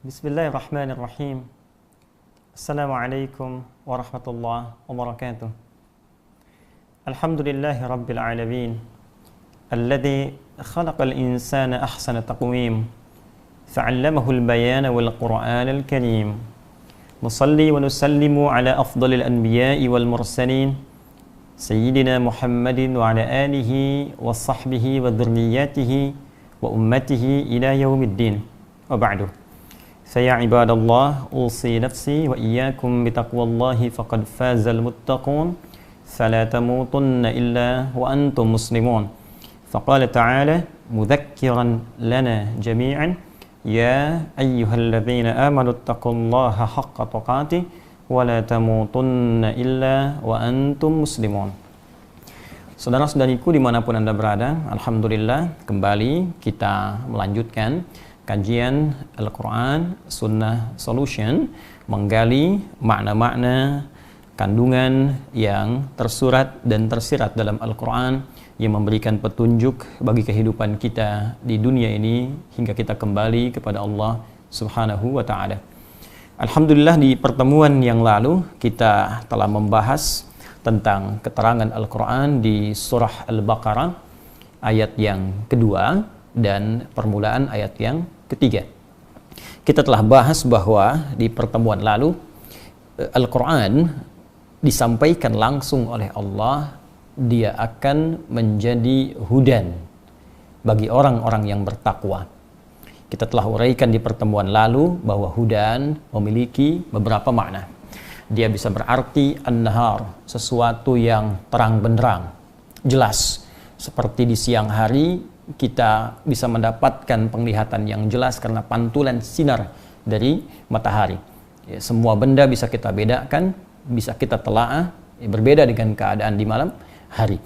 Bismillahirrahmanirrahim. Assalamualaikum warahmatullahi wabarakatuh. Alhamdulillahi rabbil alamin. Alladhi khalaqal insana ahsana taqwim. Fa'allamahul bayana wal qur'anal karim. Nusalli wa nusallimu ala afdalil anbiya'i wal mursalin. Sayyidina Muhammadin wa ala alihi wa sahbihi wa dhurriyyatihi wa ummatihi ila yaumiddin. Wa ba'du. Faya ibadallah, usi nafsi wa iyyakum bitaqwallahi faqad fazal muttaqun. Fala tamutunna illa wa antum muslimun. Faqala ta'ala mudhakkiran lana jami'an ya ayyuhalladzina amanu taqullaha haqqa tuqatih wa la tamutunna illa wa antum muslimun. Saudara-saudariku dimanapun Anda berada, alhamdulillah kembali kita melanjutkan kajian Al-Quran Sunnah Solution, menggali makna-makna kandungan yang tersurat dan tersirat dalam Al-Quran yang memberikan petunjuk bagi kehidupan kita di dunia ini hingga kita kembali kepada Allah Subhanahu wa Ta'ala. Alhamdulillah di pertemuan yang lalu kita telah membahas tentang keterangan Al-Quran di surah Al-Baqarah ayat yang kedua dan permulaan ayat yang ketiga. Kita telah bahas bahwa di pertemuan lalu Al-Quran disampaikan langsung oleh Allah, dia akan menjadi hudan bagi orang-orang yang bertakwa. Kita telah uraikan di pertemuan lalu bahwa hudan memiliki beberapa makna. Dia bisa berarti an-nahar, sesuatu yang terang benderang, jelas. Seperti di siang hari kita bisa mendapatkan penglihatan yang jelas karena pantulan sinar dari matahari. Ya, semua benda bisa kita bedakan, bisa kita telaah, berbeda dengan keadaan di malam hari.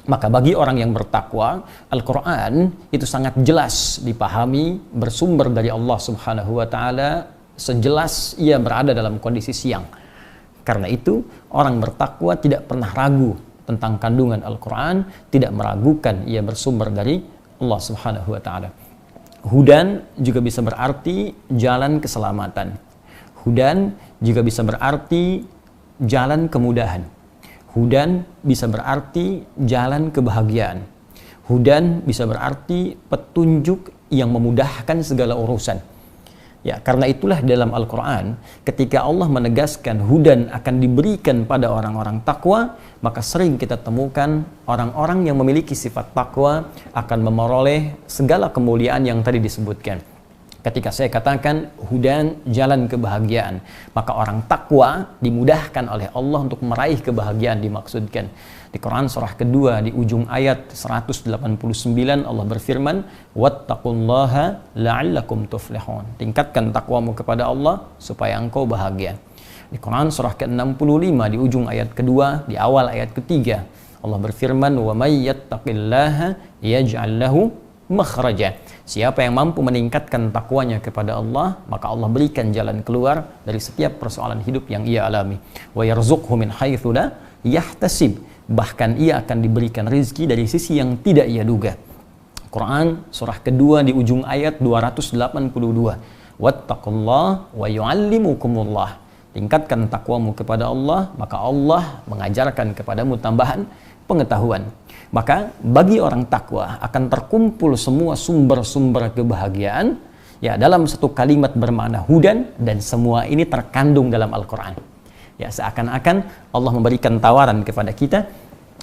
Maka bagi orang yang bertakwa, Al-Quran itu sangat jelas dipahami, bersumber dari Allah Subhanahu wa Ta'ala, sejelas ia berada dalam kondisi siang. Karena itu, orang bertakwa tidak pernah ragu tentang kandungan Al-Quran, tidak meragukan ia bersumber dari Allah Subhanahu wa Ta'ala. Hudan juga bisa berarti jalan keselamatan. Hudan juga bisa berarti jalan kemudahan. Hudan bisa berarti jalan kebahagiaan. Hudan bisa berarti petunjuk yang memudahkan segala urusan. Ya, karena itulah dalam Al-Quran ketika Allah menegaskan hudan akan diberikan pada orang-orang takwa, maka sering kita temukan orang-orang yang memiliki sifat takwa akan memperoleh segala kemuliaan yang tadi disebutkan. Ketika saya katakan hudan jalan kebahagiaan, maka orang takwa dimudahkan oleh Allah untuk meraih kebahagiaan dimaksudkan. Di Quran surah kedua di ujung ayat 189 Allah berfirman, "Wattaqullaha la'allakum tuflihun." Tingkatkan takwamu kepada Allah supaya engkau bahagia. Di Quran surah ke-65 di ujung ayat kedua di awal ayat ketiga Allah berfirman, "Wa may yattaqillaha yaj'al lahu makhraja." Siapa yang mampu meningkatkan takwanya kepada Allah, maka Allah berikan jalan keluar dari setiap persoalan hidup yang ia alami. Wa yarzuqhu min haitsu la yahtasib. Bahkan ia akan diberikan rezeki dari sisi yang tidak ia duga. Quran surah kedua di ujung ayat 282. Wattaqullaha wa yu'allimukumullah. Tingkatkan takwamu kepada Allah, maka Allah mengajarkan kepadamu tambahan pengetahuan. Maka bagi orang takwa akan terkumpul semua sumber-sumber kebahagiaan ya dalam satu kalimat bermakna hudan, dan semua ini terkandung dalam Al-Quran. Ya, seakan-akan Allah memberikan tawaran kepada kita,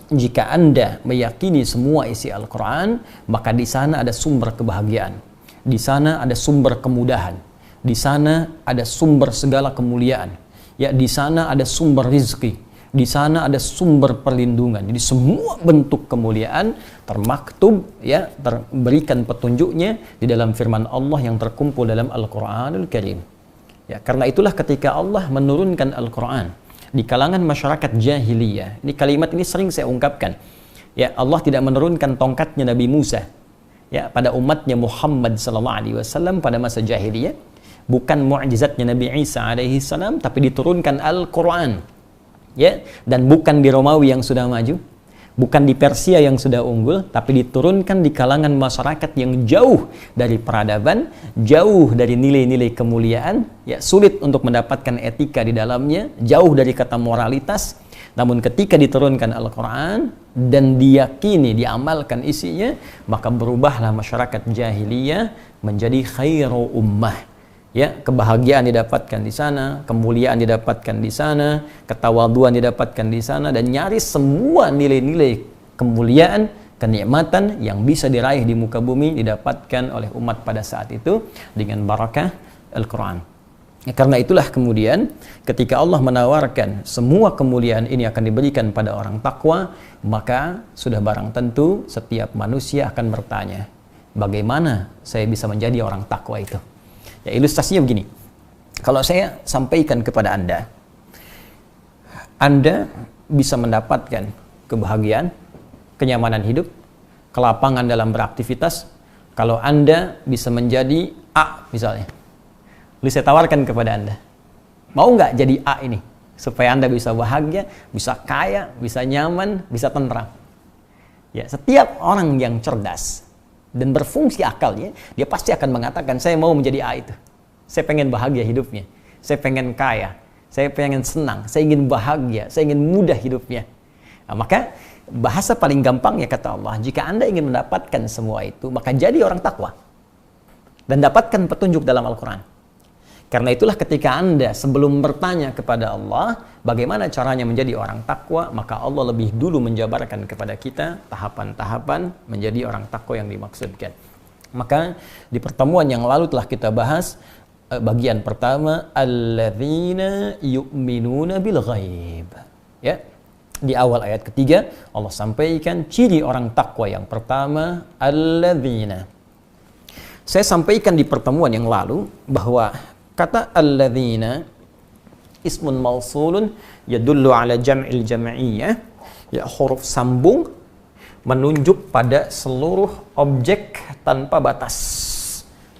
jika Anda meyakini semua isi Al-Quran, maka di sana ada sumber kebahagiaan, di sana ada sumber kemudahan, di sana ada sumber segala kemuliaan, ya di sana ada sumber rizki, di sana ada sumber perlindungan. Jadi semua bentuk kemuliaan termaktub, ya, terberikan petunjuknya di dalam firman Allah yang terkumpul dalam Al-Quranul Karim. Ya, karena itulah ketika Allah menurunkan Al-Quran di kalangan masyarakat jahiliyah, ini kalimat ini sering saya ungkapkan. Ya, Allah tidak menurunkan tongkatnya Nabi Musa ya pada umatnya Muhammad sallallahu alaihi wasallam pada masa jahiliyah, bukan mukjizatnya Nabi Isa alaihi salam, tapi diturunkan Al-Quran. Ya, dan bukan di Romawi yang sudah maju, Bukan di Persia yang sudah unggul, tapi diturunkan di kalangan masyarakat yang jauh dari peradaban, jauh dari nilai-nilai kemuliaan, ya sulit untuk mendapatkan etika di dalamnya, jauh dari kata moralitas. Namun ketika diturunkan Al-Quran dan diyakini, diamalkan isinya, maka berubahlah masyarakat jahiliyah menjadi khairu ummah. Ya, kebahagiaan didapatkan di sana, kemuliaan didapatkan di sana, ketawaduan didapatkan di sana, dan nyaris semua nilai-nilai kemuliaan, kenikmatan yang bisa diraih di muka bumi didapatkan oleh umat pada saat itu dengan barakah Al-Quran. Ya, karena itulah kemudian ketika Allah menawarkan semua kemuliaan ini akan diberikan pada orang takwa, maka sudah barang tentu setiap manusia akan bertanya, bagaimana saya bisa menjadi orang takwa itu? Ya, ilustrasinya begini. Kalau saya sampaikan kepada Anda bisa mendapatkan kebahagiaan, kenyamanan hidup, kelapangan dalam beraktivitas, kalau Anda bisa menjadi A misalnya. Lalu saya tawarkan kepada Anda, mau nggak jadi A ini? Supaya Anda bisa bahagia, bisa kaya, bisa nyaman, bisa tentram. Ya, setiap orang yang cerdas dan berfungsi akalnya, dia pasti akan mengatakan, saya mau menjadi A itu. Saya pengen bahagia hidupnya. Saya pengen kaya. Saya pengen senang. Saya ingin bahagia. Saya ingin mudah hidupnya. Nah, maka bahasa paling gampang ya kata Allah, jika Anda ingin mendapatkan semua itu, maka jadi orang takwa. Dan dapatkan petunjuk dalam Al-Quran. Karena itulah ketika Anda sebelum bertanya kepada Allah, bagaimana caranya menjadi orang takwa, maka Allah lebih dulu menjabarkan kepada kita tahapan-tahapan menjadi orang takwa yang dimaksudkan. Maka di pertemuan yang lalu telah kita bahas bagian pertama, alladzina yu'minuna bil ghaib. Ya. Di awal ayat ketiga Allah sampaikan ciri orang takwa yang pertama, alladzina. Saya sampaikan di pertemuan yang lalu bahwa kata alladzina ismun mausulun yadullu ala jam'il jam'iyah, ya huruf sambung menunjuk pada seluruh objek tanpa batas.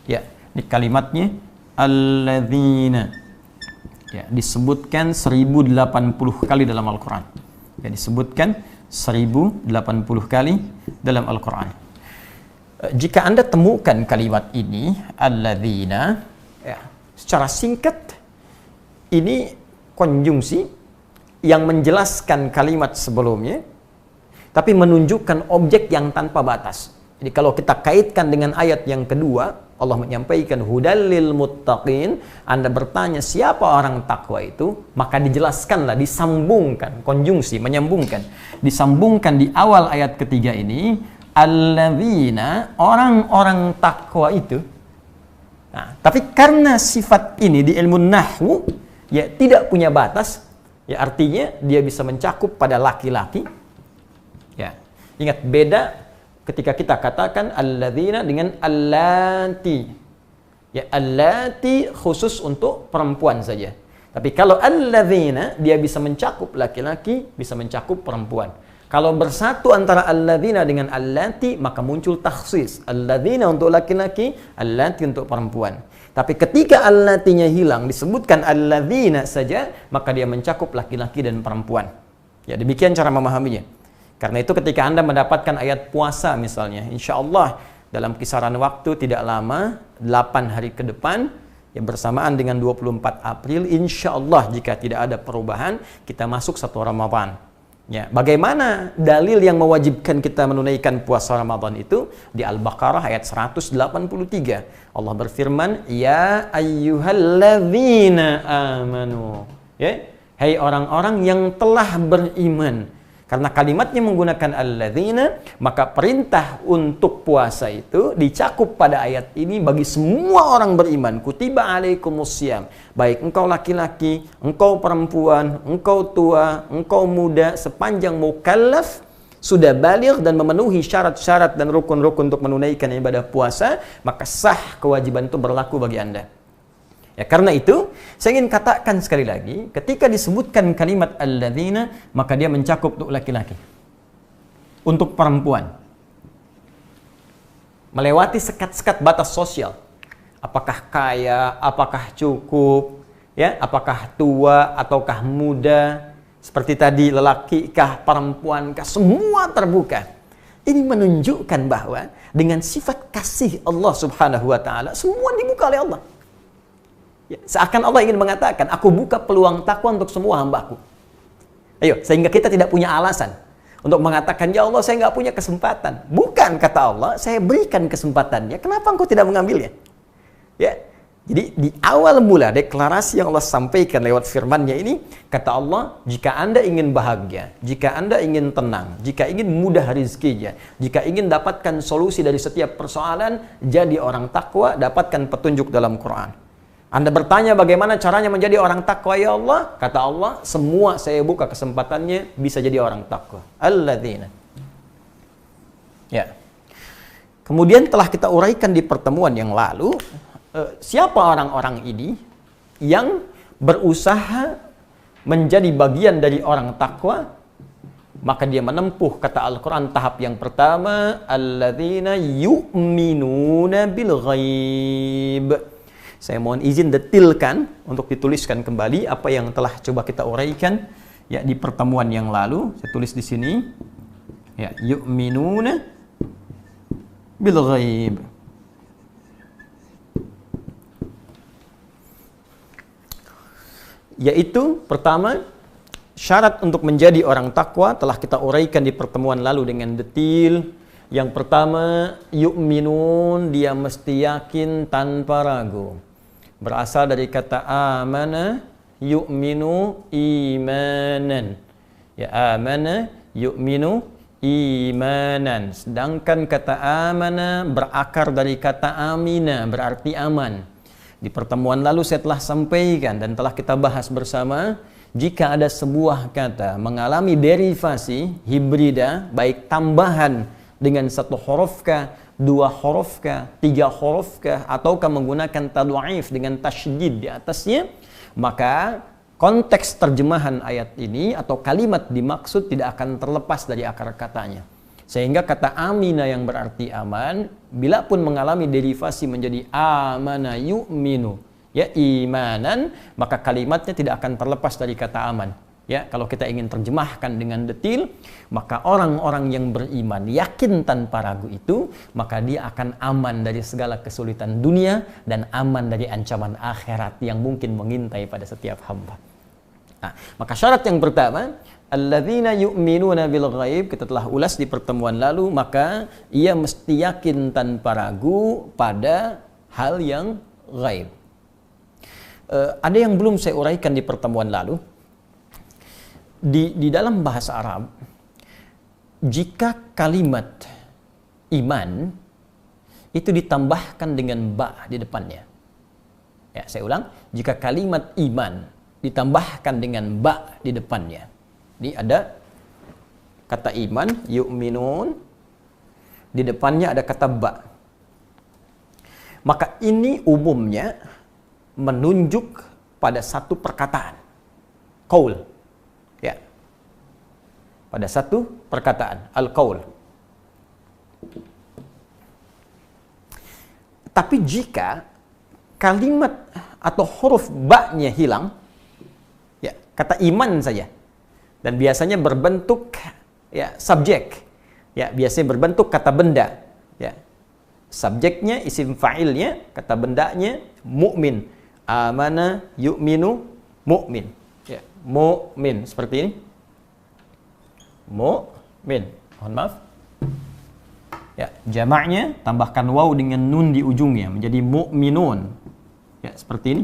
Ya, di kalimatnya alladzina, ya, disebutkan 1080 kali dalam Al-Quran. Ya, disebutkan 1080 kali dalam Al-Quran. Jika Anda temukan kalimat ini alladzina, ya, secara singkat ini konjungsi yang menjelaskan kalimat sebelumnya tapi menunjukkan objek yang tanpa batas. Jadi kalau kita kaitkan dengan ayat yang kedua, Allah menyampaikan hudal lil muttaqin, Anda bertanya siapa orang takwa itu, maka dijelaskanlah, disambungkan, konjungsi, menyambungkan. Disambungkan di awal ayat ketiga ini, alladzina, orang-orang takwa itu. Nah, tapi karena sifat ini di ilmu nahwu, ya tidak punya batas, ya artinya dia bisa mencakup pada laki-laki. Ya, ingat beda ketika kita katakan alladzina dengan allati. Ya, allati khusus untuk perempuan saja. Tapi kalau alladzina dia bisa mencakup laki-laki, bisa mencakup perempuan. Kalau bersatu antara alladzina dengan allati, maka muncul takhsis. Alladzina untuk laki-laki, allati untuk perempuan. Tapi ketika allatinya hilang, disebutkan alladzina saja, maka dia mencakup laki-laki dan perempuan. Ya, demikian cara memahaminya. Karena itu ketika Anda mendapatkan ayat puasa misalnya, insya Allah dalam kisaran waktu tidak lama, 8 hari ke depan, ya bersamaan dengan 24 April, insya Allah jika tidak ada perubahan, kita masuk 1 Ramadan. Ya, bagaimana dalil yang mewajibkan kita menunaikan puasa Ramadan itu? Di Al-Baqarah ayat 183. Allah berfirman, ya ayyuhalladzina amanu. Ya, hai orang-orang yang telah beriman. Karena kalimatnya menggunakan alladzina, maka perintah untuk puasa itu dicakup pada ayat ini bagi semua orang beriman. Kutiba alaikumusiyam. Baik engkau laki-laki, engkau perempuan, engkau tua, engkau muda, sepanjang mukallaf sudah baligh dan memenuhi syarat-syarat dan rukun-rukun untuk menunaikan ibadah puasa, maka sah kewajiban itu berlaku bagi Anda. Ya, karena itu, saya ingin katakan sekali lagi, ketika disebutkan kalimat alladzina, maka dia mencakup untuk laki-laki. Untuk perempuan. Melewati sekat-sekat batas sosial. Apakah kaya, apakah cukup, ya, apakah tua, ataukah muda, Seperti tadi, lelaki kah, perempuan kah, semua terbuka. Ini menunjukkan bahwa dengan sifat kasih Allah Subhanahu wa taala, semua dibuka oleh Allah. Ya, seakan Allah ingin mengatakan, aku buka peluang takwa untuk semua hambaku. Ayo, sehingga kita tidak punya alasan untuk mengatakan, ya Allah, saya nggak punya kesempatan. Bukan, kata Allah, saya berikan kesempatannya. Kenapa engkau tidak mengambilnya? Ya, jadi di awal mula deklarasi yang Allah sampaikan lewat firman-Nya ini, kata Allah, jika Anda ingin bahagia, jika Anda ingin tenang, jika ingin mudah rezekinya, jika ingin dapatkan solusi dari setiap persoalan, jadi orang takwa, dapatkan petunjuk dalam Quran. Anda bertanya bagaimana caranya menjadi orang takwa, ya Allah? Kata Allah, semua saya buka kesempatannya bisa jadi orang takwa. Alladzina. Ya. Kemudian telah kita uraikan di pertemuan yang lalu, siapa orang-orang ini yang berusaha menjadi bagian dari orang takwa, maka dia menempuh, kata Al-Quran, tahap yang pertama, alladzina yu'minuna bil ghaib. Saya mohon izin detilkan untuk dituliskan kembali apa yang telah coba kita uraikan ya di pertemuan yang lalu. Saya tulis di sini ya, yu'minuna bil ghaib. Yaitu pertama, syarat untuk menjadi orang takwa telah kita uraikan di pertemuan lalu dengan detil. Yang pertama, yu'minun, dia mesti yakin tanpa ragu. Berasal dari kata amana, yu'minu imanan. Ya, amana, yu'minu imanan. Sedangkan kata amana berakar dari kata amina, berarti aman. Di pertemuan lalu saya telah sampaikan dan telah kita bahas bersama, jika ada sebuah kata mengalami derivasi hibrida, baik tambahan dengan satu huruf kah, dua huruf kah, tiga huruf kah, ataukah menggunakan tad'if dengan tasydid di atasnya, maka konteks terjemahan ayat ini atau kalimat dimaksud tidak akan terlepas dari akar katanya. Sehingga kata amina yang berarti aman, bila pun mengalami derivasi menjadi amana yu'minu, ya imanan, maka kalimatnya tidak akan terlepas dari kata aman. Ya, kalau kita ingin terjemahkan dengan detil, maka orang-orang yang beriman yakin tanpa ragu itu, maka dia akan aman dari segala kesulitan dunia dan aman dari ancaman akhirat yang mungkin mengintai pada setiap hamba. Nah, maka syarat yang pertama, alladzina yu'minuna bil ghaib, kita telah ulas di pertemuan lalu, maka ia mesti yakin tanpa ragu pada hal yang ghaib. Ada yang belum saya uraikan di pertemuan lalu. Di dalam bahasa Arab, jika kalimat iman itu ditambahkan dengan ba di depannya. Ya, saya ulang, jika kalimat iman ditambahkan dengan ba di depannya. Ini ada kata iman, yu'minun, di depannya ada kata ba. Maka ini umumnya menunjuk pada satu perkataan, qaul. Ya, pada satu perkataan, al-qaul. Tapi jika kalimat atau huruf ba-nya hilang, ya, kata iman saja, dan biasanya berbentuk ya subjek, ya, biasanya berbentuk kata benda, ya, subjeknya isim fa'ilnya, kata bendanya mukmin, amana yu'minu mukmin. Mu'min, seperti ini. Mu'min. Mohon maaf. Ya, jamaknya tambahkan waw dengan nun di ujungnya menjadi mu'minun. Ya, seperti ini.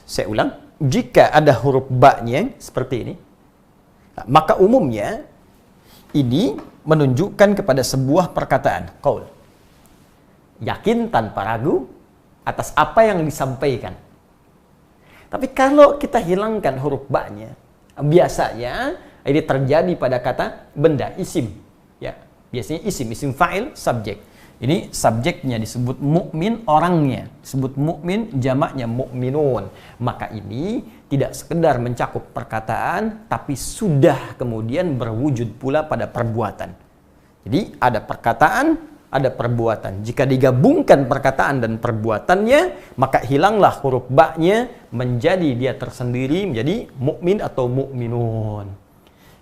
Saya ulang, jika ada huruf ba-nya seperti ini, maka umumnya ini menunjukkan kepada sebuah perkataan, qaul. Yakin tanpa ragu atas apa yang disampaikan. Tapi kalau kita hilangkan huruf ba-nya, biasanya ini terjadi pada kata benda, isim. Ya, biasanya isim fa'il, subjek. Ini subjeknya disebut mukmin, orangnya disebut mukmin, jamaknya mukminun. Maka ini tidak sekedar mencakup perkataan, tapi sudah kemudian berwujud pula pada perbuatan. Jadi ada perkataan, ada perbuatan. Jika digabungkan perkataan dan perbuatannya, maka hilanglah huruf ba-nya, menjadi dia tersendiri menjadi mukmin atau mukminun.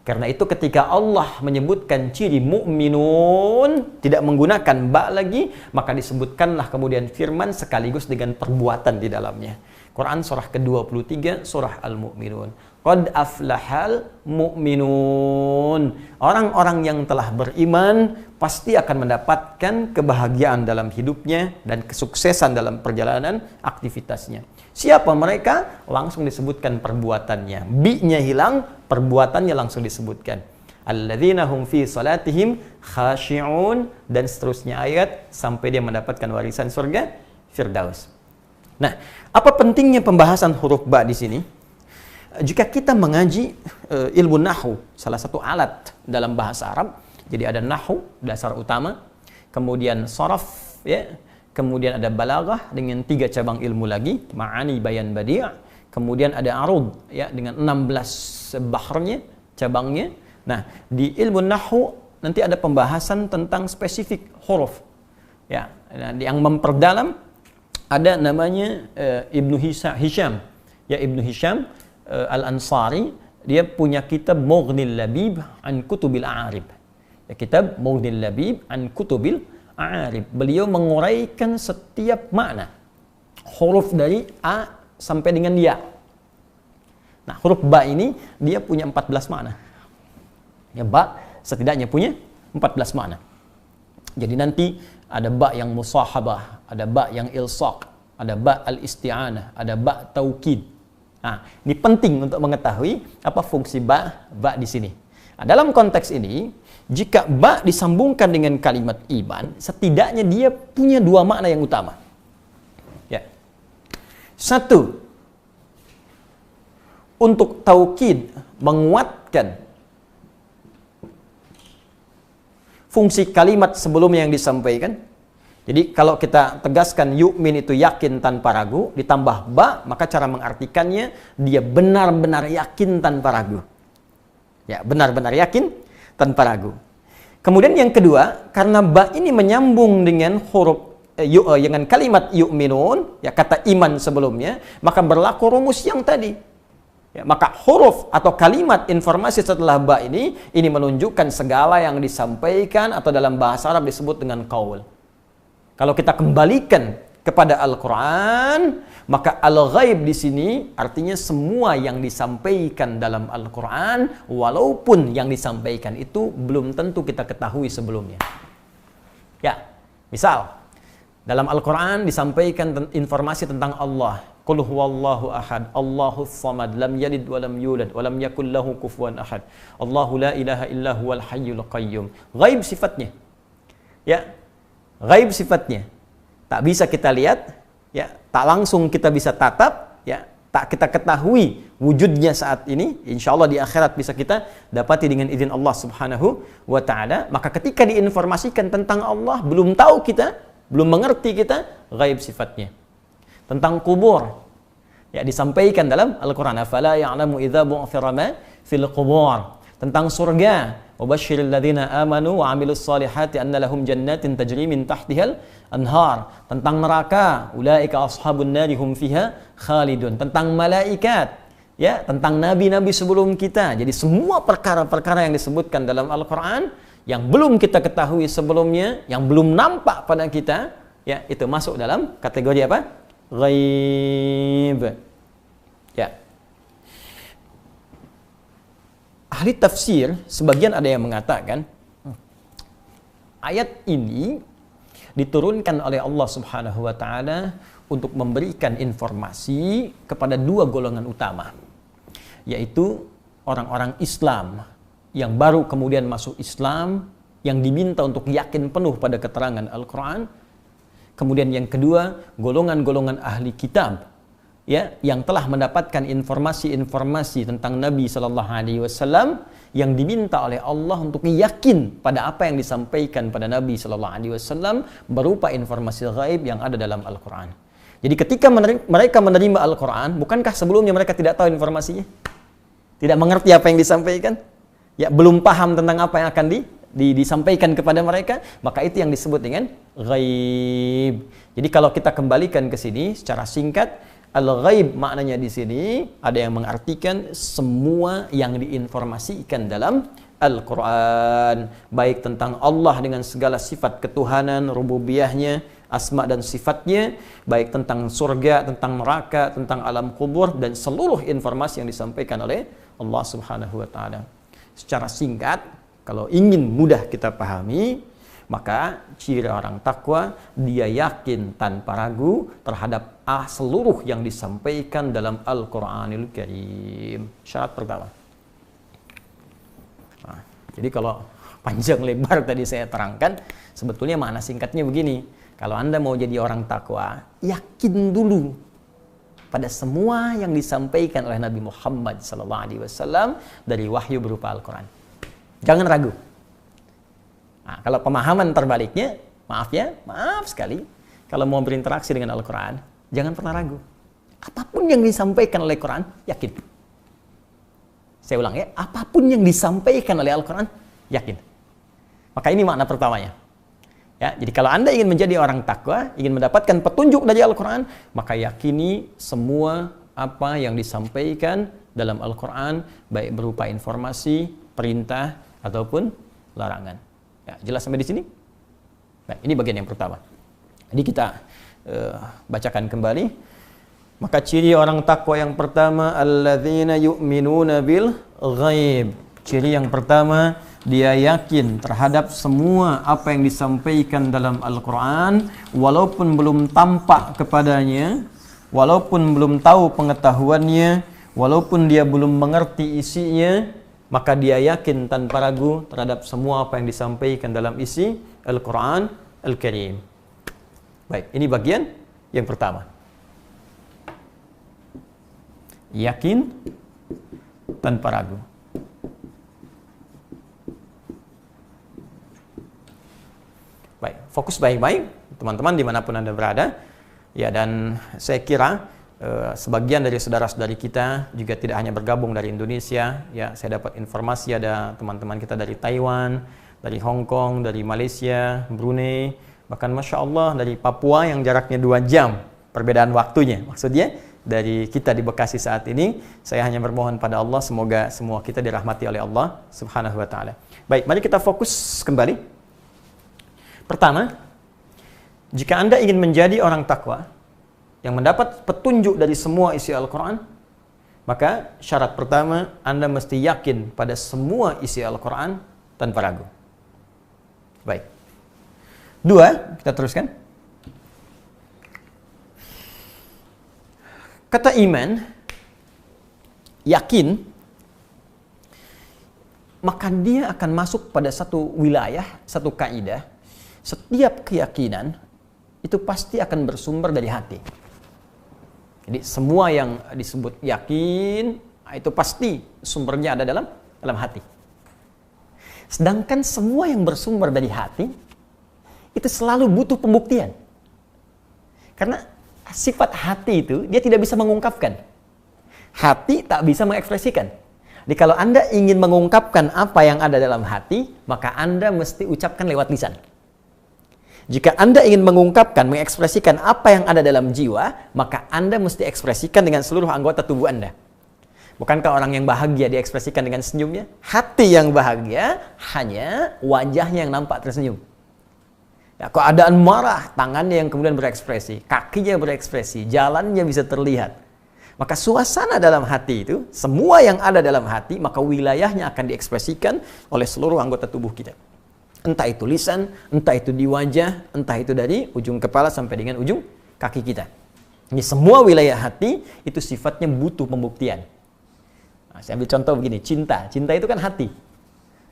Karena itu ketika Allah menyebutkan ciri mukminun tidak menggunakan ba lagi, maka disebutkanlah kemudian firman sekaligus dengan perbuatan di dalamnya. Quran surah ke-23 surah Al-Mu'minun. Qad aflahal mu'minun. Orang-orang yang telah beriman pasti akan mendapatkan kebahagiaan dalam hidupnya dan kesuksesan dalam perjalanan aktivitasnya. Siapa mereka? Langsung disebutkan perbuatannya. Bi-nya hilang, perbuatannya langsung disebutkan. Alladzina hum fi salatihim khashi'un, dan seterusnya ayat sampai dia mendapatkan warisan surga Firdaus. Nah, apa pentingnya pembahasan huruf ba di sini? Jika kita mengaji ilmu nahwu, salah satu alat dalam bahasa Arab, jadi ada nahwu dasar utama, kemudian sharaf, ya, kemudian ada balaghah dengan 3 cabang ilmu lagi, ma'ani, bayan, badi', kemudian ada arud, ya, dengan 16 bahrnya, cabangnya. Nah, di ilmu nahwu nanti ada pembahasan tentang spesifik huruf, ya. Nah, yang memperdalam ada namanya Ibnu Hisham, ya, Ibnu Hisham Al-Ansari, dia punya kitab Mughnil Labib an Kutubil A'arib. Ya, kitab Mughnil Labib an Kutubil A'arib. Beliau menguraikan setiap makna huruf dari A sampai dengan Ya. Nah, huruf ba ini dia punya 14 makna. Ya, ba setidaknya punya 14 makna. Jadi nanti ada ba yang musahabah, ada ba yang ilsaq, ada ba al-isti'anah, ada ba taukid. Nah, ini penting untuk mengetahui apa fungsi ba di sini. Nah, dalam konteks ini, jika ba disambungkan dengan kalimat iman, setidaknya dia punya 2 makna yang utama. Ya. 1, untuk taukid, menguatkan fungsi kalimat sebelumnya yang disampaikan. Jadi kalau kita tegaskan yu'min itu yakin tanpa ragu, ditambah ba, maka cara mengartikannya dia benar-benar yakin tanpa ragu. Ya, benar-benar yakin tanpa ragu. Kemudian yang kedua, karena ba ini menyambung dengan huruf dengan kalimat yu'minun, ya, kata iman sebelumnya, maka berlaku rumus yang tadi. Ya, maka huruf atau kalimat informasi setelah ba ini menunjukkan segala yang disampaikan atau dalam bahasa Arab disebut dengan qaul. Kalau kita kembalikan kepada Al-Quran, maka al-ghaib di sini artinya semua yang disampaikan dalam Al-Quran, walaupun yang disampaikan itu belum tentu kita ketahui sebelumnya. Ya, misal dalam Al-Quran disampaikan informasi tentang Allah. Qul huwallahu ahad, Allahus samad, lam yalid wa lam yulad wa lam yakul lahu kufuwan ahad. Allahu la ilaha illa huwal hayyul qayyum. Ghaib sifatnya. Ya. Ghaib sifatnya. Tak bisa kita lihat, ya, tak langsung kita bisa tatap, ya, tak kita ketahui wujudnya saat ini. Insyaallah di akhirat bisa kita dapati dengan izin Allah Subhanahu wa taala. Maka ketika diinformasikan tentang Allah, belum tahu kita, belum mengerti kita, ghaib sifatnya. Tentang kubur, ya, disampaikan dalam Al-Quran, afala ya'lamu idza bu'thira ma fil qubur. Tentang surga, wabashshiril ladzina amanu wa 'amilus solihati anna lahum jannatin tajri min tahtihal anhar. Tentang neraka, ulaika ashabun nari hum fiha khalidun. Tentang malaikat, ya, tentang nabi-nabi sebelum kita. Jadi semua perkara-perkara yang disebutkan dalam Al-Quran yang belum kita ketahui sebelumnya, yang belum nampak pada kita, ya, itu masuk dalam kategori apa? Ghaib. Ya. Ahli tafsir sebagian ada yang mengatakan ayat ini diturunkan oleh Allah Subhanahu wa taala untuk memberikan informasi kepada 2 golongan utama, yaitu orang-orang Islam yang baru kemudian masuk Islam, yang diminta untuk yakin penuh pada keterangan Al-Quran. Kemudian yang kedua, golongan-golongan ahli kitab, ya, yang telah mendapatkan informasi-informasi tentang Nabi Sallallahu Alaihi Wasallam, yang diminta oleh Allah untuk yakin pada apa yang disampaikan pada Nabi Sallallahu Alaihi Wasallam berupa informasi ghaib yang ada dalam Al-Quran. Jadi ketika mereka menerima Al-Quran, bukankah sebelumnya mereka tidak tahu informasinya? Tidak mengerti apa yang disampaikan? Ya, belum paham tentang apa yang akan disampaikan kepada mereka, maka itu yang disebut dengan ghaib. Jadi kalau kita kembalikan ke sini secara singkat, al-ghaib maknanya di sini ada yang mengartikan semua yang diinformasikan dalam Al-Quran, baik tentang Allah dengan segala sifat ketuhanan, rububiyahnya, asma dan sifatnya, baik tentang surga, tentang neraka, tentang alam kubur, dan seluruh informasi yang disampaikan oleh Allah Subhanahu wa Ta'ala. Secara singkat, kalau ingin mudah kita pahami, maka ciri orang takwa, dia yakin tanpa ragu terhadap seluruh yang disampaikan dalam Al-Quranil Karim. Syarat pertama. Nah, jadi kalau panjang lebar tadi saya terangkan, sebetulnya makna singkatnya begini. Kalau Anda mau jadi orang takwa, yakin dulu pada semua yang disampaikan oleh Nabi Muhammad SAW dari wahyu berupa Al-Quran. Jangan ragu. Nah, kalau pemahaman terbaliknya, maaf sekali, kalau mau berinteraksi dengan Al-Quran, jangan pernah ragu. Apapun yang disampaikan oleh Al-Quran, yakin. Saya ulang ya, apapun yang disampaikan oleh Al-Quran, yakin. Maka ini makna pertamanya. Ya, jadi kalau Anda ingin menjadi orang takwa, ingin mendapatkan petunjuk dari Al-Quran, maka yakini semua apa yang disampaikan dalam Al-Quran, baik berupa informasi, perintah, ataupun larangan. Ya, jelas sampai di sini? Nah, ini bagian yang pertama. Jadi kita bacakan kembali. Maka ciri orang takwa yang pertama, alladzina yu'minuna bil ghaib. Ciri yang pertama, dia yakin terhadap semua apa yang disampaikan dalam Al-Quran, walaupun belum tampak kepadanya, walaupun belum tahu pengetahuannya, walaupun dia belum mengerti isinya, maka dia yakin tanpa ragu terhadap semua apa yang disampaikan dalam isi Al-Quran Al-Karim. Baik, ini bagian yang pertama. Yakin tanpa ragu. Baik, fokus baik-baik teman-teman dimanapun Anda berada. Ya, dan saya kira sebagian dari saudara-saudari kita juga tidak hanya bergabung dari Indonesia. Ya, saya dapat informasi ada teman-teman kita dari Taiwan, dari Hong Kong, dari Malaysia, Brunei, bahkan Masya Allah dari Papua yang jaraknya 2 jam perbedaan waktunya. Maksudnya dari kita di Bekasi saat ini, saya hanya bermohon pada Allah semoga semua kita dirahmati oleh Allah Subhanahu wa Ta'ala. Baik, mari kita fokus kembali. Pertama, jika Anda ingin menjadi orang takwa yang mendapat petunjuk dari semua isi Al-Quran, maka syarat pertama, Anda mesti yakin pada semua isi Al-Quran tanpa ragu. Baik. 2, kita teruskan. Kata iman, yakin, maka dia akan masuk pada satu wilayah, satu kaidah. Setiap keyakinan itu pasti akan bersumber dari hati. Jadi semua yang disebut yakin itu pasti sumbernya ada dalam hati. Sedangkan semua yang bersumber dari hati itu selalu butuh pembuktian. Karena sifat hati itu dia tidak bisa mengungkapkan. Hati tak bisa mengekspresikan. Jadi kalau Anda ingin mengungkapkan apa yang ada dalam hati, maka Anda mesti ucapkan lewat lisan. Jika Anda ingin mengungkapkan, mengekspresikan apa yang ada dalam jiwa, maka Anda mesti ekspresikan dengan seluruh anggota tubuh Anda. Bukankah orang yang bahagia diekspresikan dengan senyumnya? Hati yang bahagia hanya wajahnya yang nampak tersenyum. Ya, keadaan marah, tangannya yang kemudian berekspresi, kakinya berekspresi, jalannya bisa terlihat. Maka suasana dalam hati itu, semua yang ada dalam hati, maka wilayahnya akan diekspresikan oleh seluruh anggota tubuh kita. Entah itu lisan, entah itu di wajah, entah itu dari ujung kepala sampai dengan ujung kaki kita. Ini semua wilayah hati itu sifatnya butuh pembuktian. Nah, saya ambil contoh begini, cinta. Cinta itu kan hati.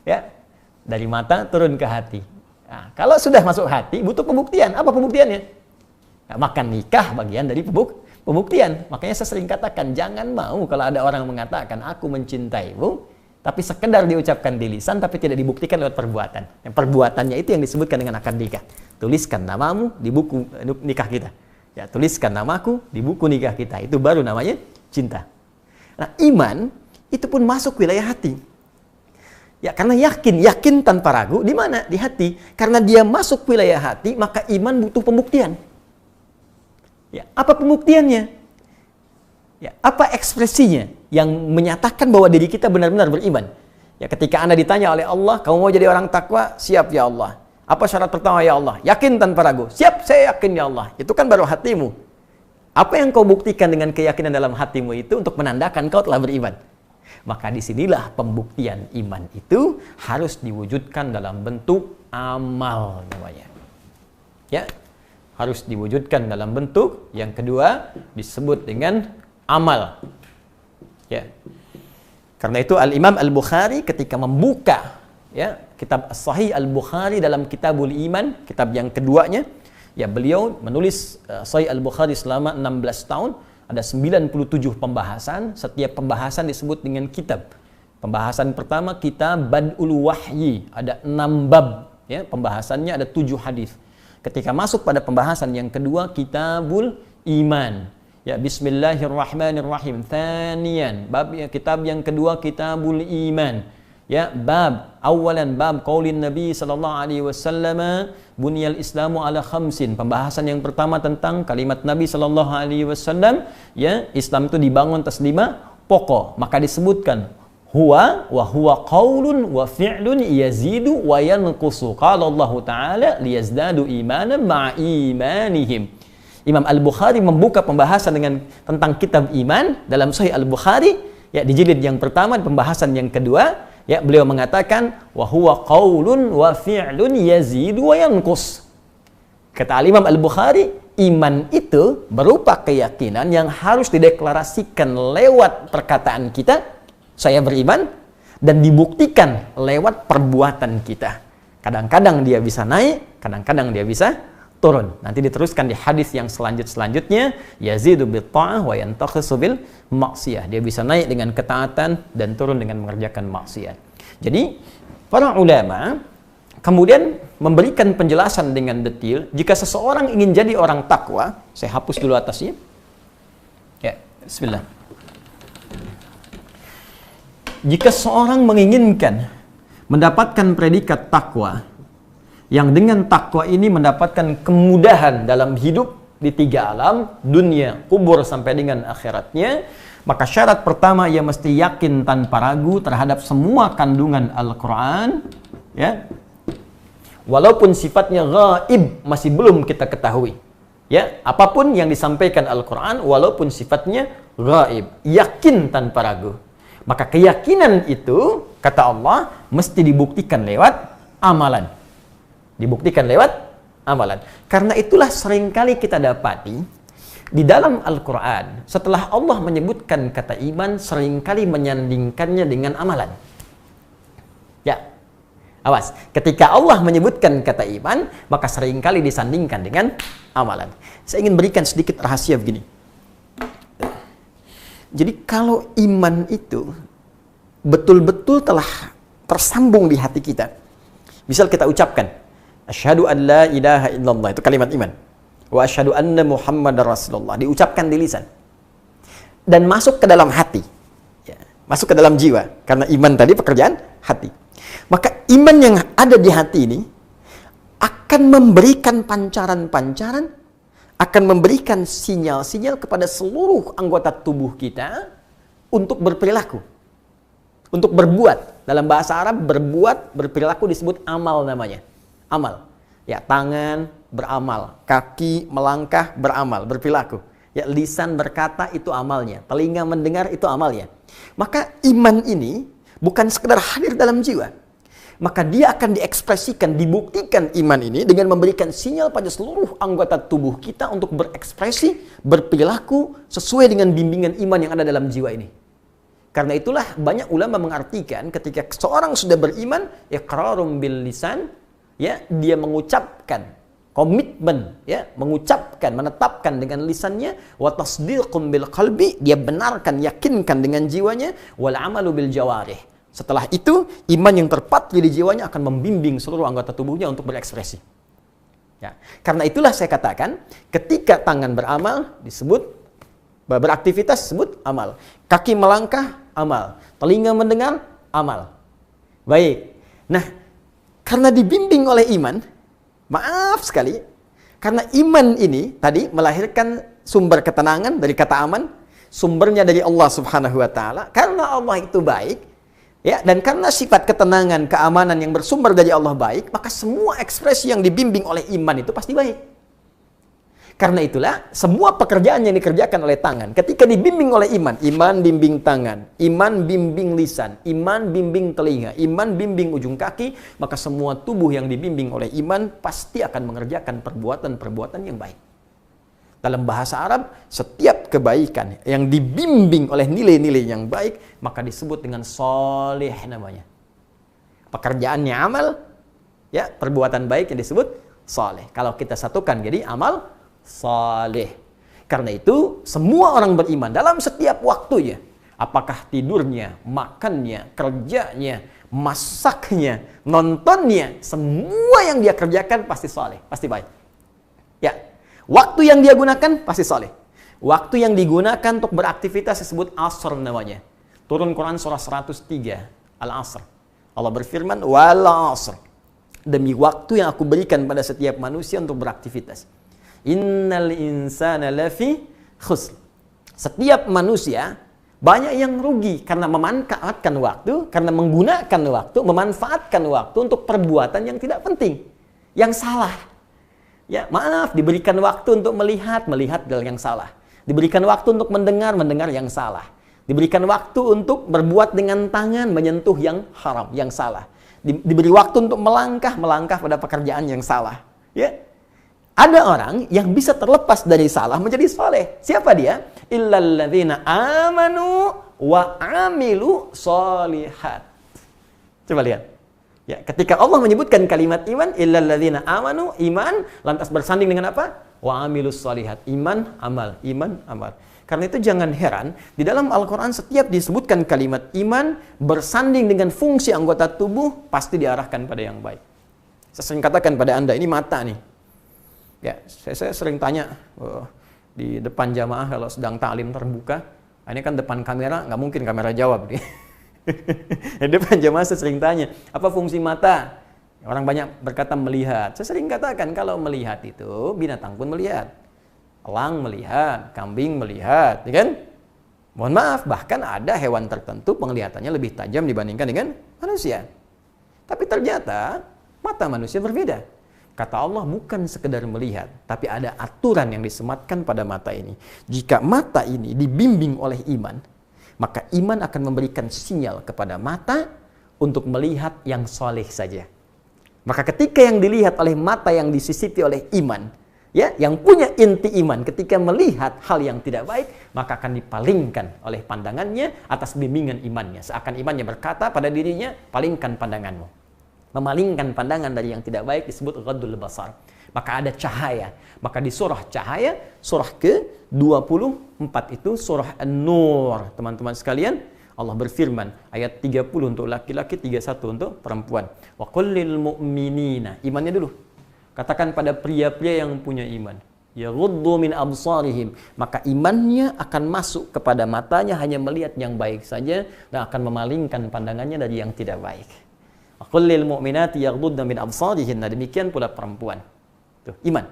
Ya, dari mata turun ke hati. Nah, kalau sudah masuk hati, butuh pembuktian. Apa pembuktiannya? Nah, maka nikah bagian dari pembuktian. Makanya saya sering katakan, jangan mau kalau ada orang mengatakan, aku mencintaimu, tapi sekedar diucapkan di lisan, tapi tidak dibuktikan lewat perbuatan. Yang perbuatannya itu yang disebutkan dengan akad nikah. Tuliskan namamu di buku nikah kita. Ya, tuliskan namaku di buku nikah kita. Itu baru namanya cinta. Nah, iman itu pun masuk wilayah hati. Ya, karena yakin tanpa ragu di mana? Di hati. Karena dia masuk wilayah hati, maka iman butuh pembuktian. Ya, apa pembuktiannya? Ya, apa ekspresinya yang menyatakan bahwa diri kita benar-benar beriman? Ya, ketika Anda ditanya oleh Allah, kamu mau jadi orang takwa? Siap ya Allah. Apa syarat pertama ya Allah? Yakin tanpa ragu. Siap, saya yakin ya Allah. Itu kan baru hatimu. Apa yang kau buktikan dengan keyakinan dalam hatimu itu untuk menandakan kau telah beriman? Maka disinilah pembuktian iman itu harus diwujudkan dalam bentuk amal namanya. Ya, harus diwujudkan dalam bentuk yang kedua disebut dengan amal. Ya. Karena itu Al-Imam Al-Bukhari ketika membuka ya kitab Sahih Al-Bukhari dalam Kitabul Iman, kitab yang keduanya, ya beliau menulis Sahih Al-Bukhari selama 16 tahun. Ada 97 pembahasan, setiap pembahasan disebut dengan kitab. Pembahasan pertama kitab Bad'ul Wahyi, ada 6 bab, ya, pembahasannya ada 7 hadis. Ketika masuk pada pembahasan yang kedua Kitabul Iman, ya Bismillahirrahmanirrahim. Thaniyan, bab kitab yang kedua Kitabul Iman. Ya, bab awalan bab qaulin Nabi sallallahu alaihi wasallam bunyal Islamu ala khamsin. Pembahasan yang pertama tentang kalimat Nabi sallallahu alaihi wasallam, ya, Islam itu dibangun atas 5 pokok. Maka disebutkan huwa wa huwa qaulun wa fi'lun yazidu wa yanqusu. Qala Allah Ta'ala liyazdadu imanan ma'a imanihim. Imam Al-Bukhari membuka pembahasan tentang kitab iman dalam Sahih Al-Bukhari, ya, di jilid yang pertama, pembahasan yang kedua. Ya, beliau mengatakan wa huwa qaulun wa fi'lun yazidu wa yanqus. Kata Imam Al-Bukhari, iman itu berupa keyakinan yang harus dideklarasikan lewat perkataan kita, saya beriman, dan dibuktikan lewat perbuatan kita. Kadang-kadang dia bisa naik, kadang-kadang dia bisa turun. Nanti diteruskan di hadis yang selanjutnya, yazidu bil ta'ah wa yantakhisu bil maksiyah. Dia bisa naik dengan ketaatan dan turun dengan mengerjakan maksiat. Jadi, para ulama kemudian memberikan penjelasan dengan detail, jika seseorang ingin jadi orang takwa, saya hapus dulu atasnya. Ya, bismillah. Jika seorang menginginkan mendapatkan predikat takwa, yang dengan takwa ini mendapatkan kemudahan dalam hidup di 3 alam, dunia, kubur sampai dengan akhiratnya, maka syarat pertama ia mesti yakin tanpa ragu terhadap semua kandungan Al-Quran, ya, walaupun sifatnya ghaib, masih belum kita ketahui, ya, apapun yang disampaikan Al-Quran walaupun sifatnya ghaib, yakin tanpa ragu. Maka keyakinan itu, kata Allah, mesti dibuktikan lewat amalan. Dibuktikan lewat amalan. Karena itulah seringkali kita dapati di dalam Al-Quran, setelah Allah menyebutkan kata iman, seringkali menyandingkannya dengan amalan. Ya, awas. Ketika Allah menyebutkan kata iman, maka seringkali disandingkan dengan amalan. Saya ingin berikan sedikit rahasia begini. Jadi kalau iman itu betul-betul telah tersambung di hati kita, misal kita ucapkan asyhadu an la ilaha illallah, itu kalimat iman. Wa asyhadu anna Muhammadar Rasulullah, diucapkan di lisan dan masuk ke dalam hati, ya, masuk ke dalam jiwa, karena iman tadi pekerjaan hati. Maka iman yang ada di hati ini akan memberikan pancaran-pancaran, akan memberikan sinyal-sinyal kepada seluruh anggota tubuh kita untuk berperilaku, untuk berbuat. Dalam bahasa Arab, berbuat, berperilaku disebut amal namanya. Amal. Ya, tangan beramal, kaki melangkah beramal, berperilaku. Ya, lisan berkata itu amalnya, telinga mendengar itu amalnya. Maka iman ini bukan sekedar hadir dalam jiwa. Maka dia akan diekspresikan, dibuktikan iman ini dengan memberikan sinyal pada seluruh anggota tubuh kita untuk berekspresi, berperilaku sesuai dengan bimbingan iman yang ada dalam jiwa ini. Karena itulah banyak ulama mengartikan ketika seorang sudah beriman, iqrarum bil lisan, ya, dia mengucapkan komitmen, ya, mengucapkan, menetapkan dengan lisannya, wa tasdiqum bil qalbi, dia benarkan, yakinkan dengan jiwanya, wal amalu bil jawarih. Setelah itu, iman yang terpatri di jiwanya akan membimbing seluruh anggota tubuhnya untuk berekspresi. Ya. Karena itulah saya katakan, ketika tangan beramal disebut, beraktivitas disebut amal. Kaki melangkah, amal. Telinga mendengar, amal. Baik. Nah, karena dibimbing oleh iman, maaf sekali, karena iman ini tadi melahirkan sumber ketenangan dari kata aman, sumbernya dari Allah Subhanahu wa taala. Karena Allah itu baik, ya, dan karena sifat ketenangan, keamanan yang bersumber dari Allah baik, maka semua ekspresi yang dibimbing oleh iman itu pasti baik. Karena itulah semua pekerjaan yang dikerjakan oleh tangan ketika dibimbing oleh iman, iman bimbing tangan, iman bimbing lisan, iman bimbing telinga, iman bimbing ujung kaki, maka semua tubuh yang dibimbing oleh iman pasti akan mengerjakan perbuatan-perbuatan yang baik. Dalam bahasa Arab, setiap kebaikan yang dibimbing oleh nilai-nilai yang baik, maka disebut dengan sholih namanya. Pekerjaannya amal, ya, perbuatan baik yang disebut sholih. Kalau kita satukan jadi amal saleh. Karena itu semua orang beriman dalam setiap waktunya, apakah tidurnya, makannya, kerjanya, masaknya, nontonnya, semua yang dia kerjakan pasti saleh, pasti baik. Ya, waktu yang dia gunakan pasti saleh. Waktu yang digunakan untuk beraktivitas disebut asr namanya. Turun Quran surah 103 Al-Asr. Allah berfirman wal asr. Demi waktu yang aku berikan pada setiap manusia untuk beraktivitas. Innal insana lafi khusr. Setiap manusia banyak yang rugi karena memanfaatkan waktu, karena menggunakan waktu, memanfaatkan waktu untuk perbuatan yang tidak penting, yang salah. Ya, maaf, diberikan waktu untuk melihat hal yang salah. Diberikan waktu untuk mendengar yang salah. Diberikan waktu untuk berbuat dengan tangan, menyentuh yang haram, yang salah. Diberi waktu untuk melangkah pada pekerjaan yang salah. Ya. Ada orang yang bisa terlepas dari salah menjadi saleh. Siapa dia? Illalladzina amanu wa amilu sholihat. Coba lihat. Ya, ketika Allah menyebutkan kalimat iman, illalladzina amanu, iman, lantas bersanding dengan apa? Wa amilus sholihat. Iman, amal. Karena itu jangan heran, di dalam Al-Quran setiap disebutkan kalimat iman, bersanding dengan fungsi anggota tubuh, pasti diarahkan pada yang baik. Saya sering katakan pada Anda, ini mata nih. Ya, saya sering tanya di depan jamaah kalau sedang taklim terbuka, ini kan depan kamera, nggak mungkin kamera jawab. Di depan jamaah saya sering tanya, apa fungsi mata? Orang banyak berkata melihat. Saya sering katakan kalau melihat itu binatang pun melihat, elang melihat, kambing melihat, ya kan? Mohon maaf, bahkan ada hewan tertentu penglihatannya lebih tajam dibandingkan dengan manusia. Tapi ternyata mata manusia berbeda. Kata Allah bukan sekedar melihat, tapi ada aturan yang disematkan pada mata ini. Jika mata ini dibimbing oleh iman, maka iman akan memberikan sinyal kepada mata untuk melihat yang soleh saja. Maka ketika yang dilihat oleh mata yang disisipi oleh iman, ya, yang punya inti iman, ketika melihat hal yang tidak baik, maka akan dipalingkan oleh pandangannya atas bimbingan imannya. Seakan imannya berkata pada dirinya, palingkan pandanganmu. Memalingkan pandangan dari yang tidak baik disebut ghaddul basar. Maka ada cahaya. Maka di surah cahaya, surah ke-24 itu surah An-Nur. Teman-teman sekalian, Allah berfirman ayat 30 untuk laki-laki, 31 untuk perempuan. Wa qul lil mu'minina. Imannya dulu. Katakan pada pria-pria yang punya iman, yaghuddu min absarihim, maka imannya akan masuk kepada matanya hanya melihat yang baik saja dan akan memalingkan pandangannya dari yang tidak baik. Qul lil mu'minati yaghuddna min absarihinna, demikian pula perempuan. Tuh, iman.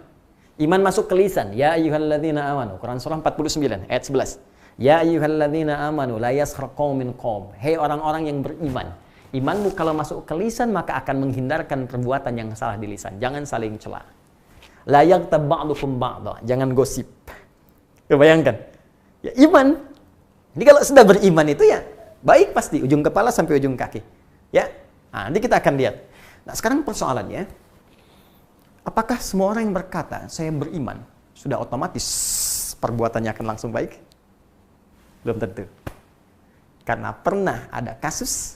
Iman masuk ke lisan. Ya ayyuhalladzina amanu. Quran surah 49 ayat 11. Ya ayyuhalladzina amanu la yaskhar qaumin qaum. Hei orang-orang yang beriman. Imanmu kalau masuk ke lisan maka akan menghindarkan perbuatan yang salah di lisan. Jangan saling cela. La yaghtab ba'dukum ba'dha. Jangan gosip. Bayangkan. Ya iman. Jadi kalau sudah beriman itu ya baik pasti ujung kepala sampai ujung kaki. Ya. Nah, nanti kita akan lihat. Nah, sekarang persoalannya, apakah semua orang yang berkata, saya beriman, sudah otomatis perbuatannya akan langsung baik? Belum tentu. Karena pernah ada kasus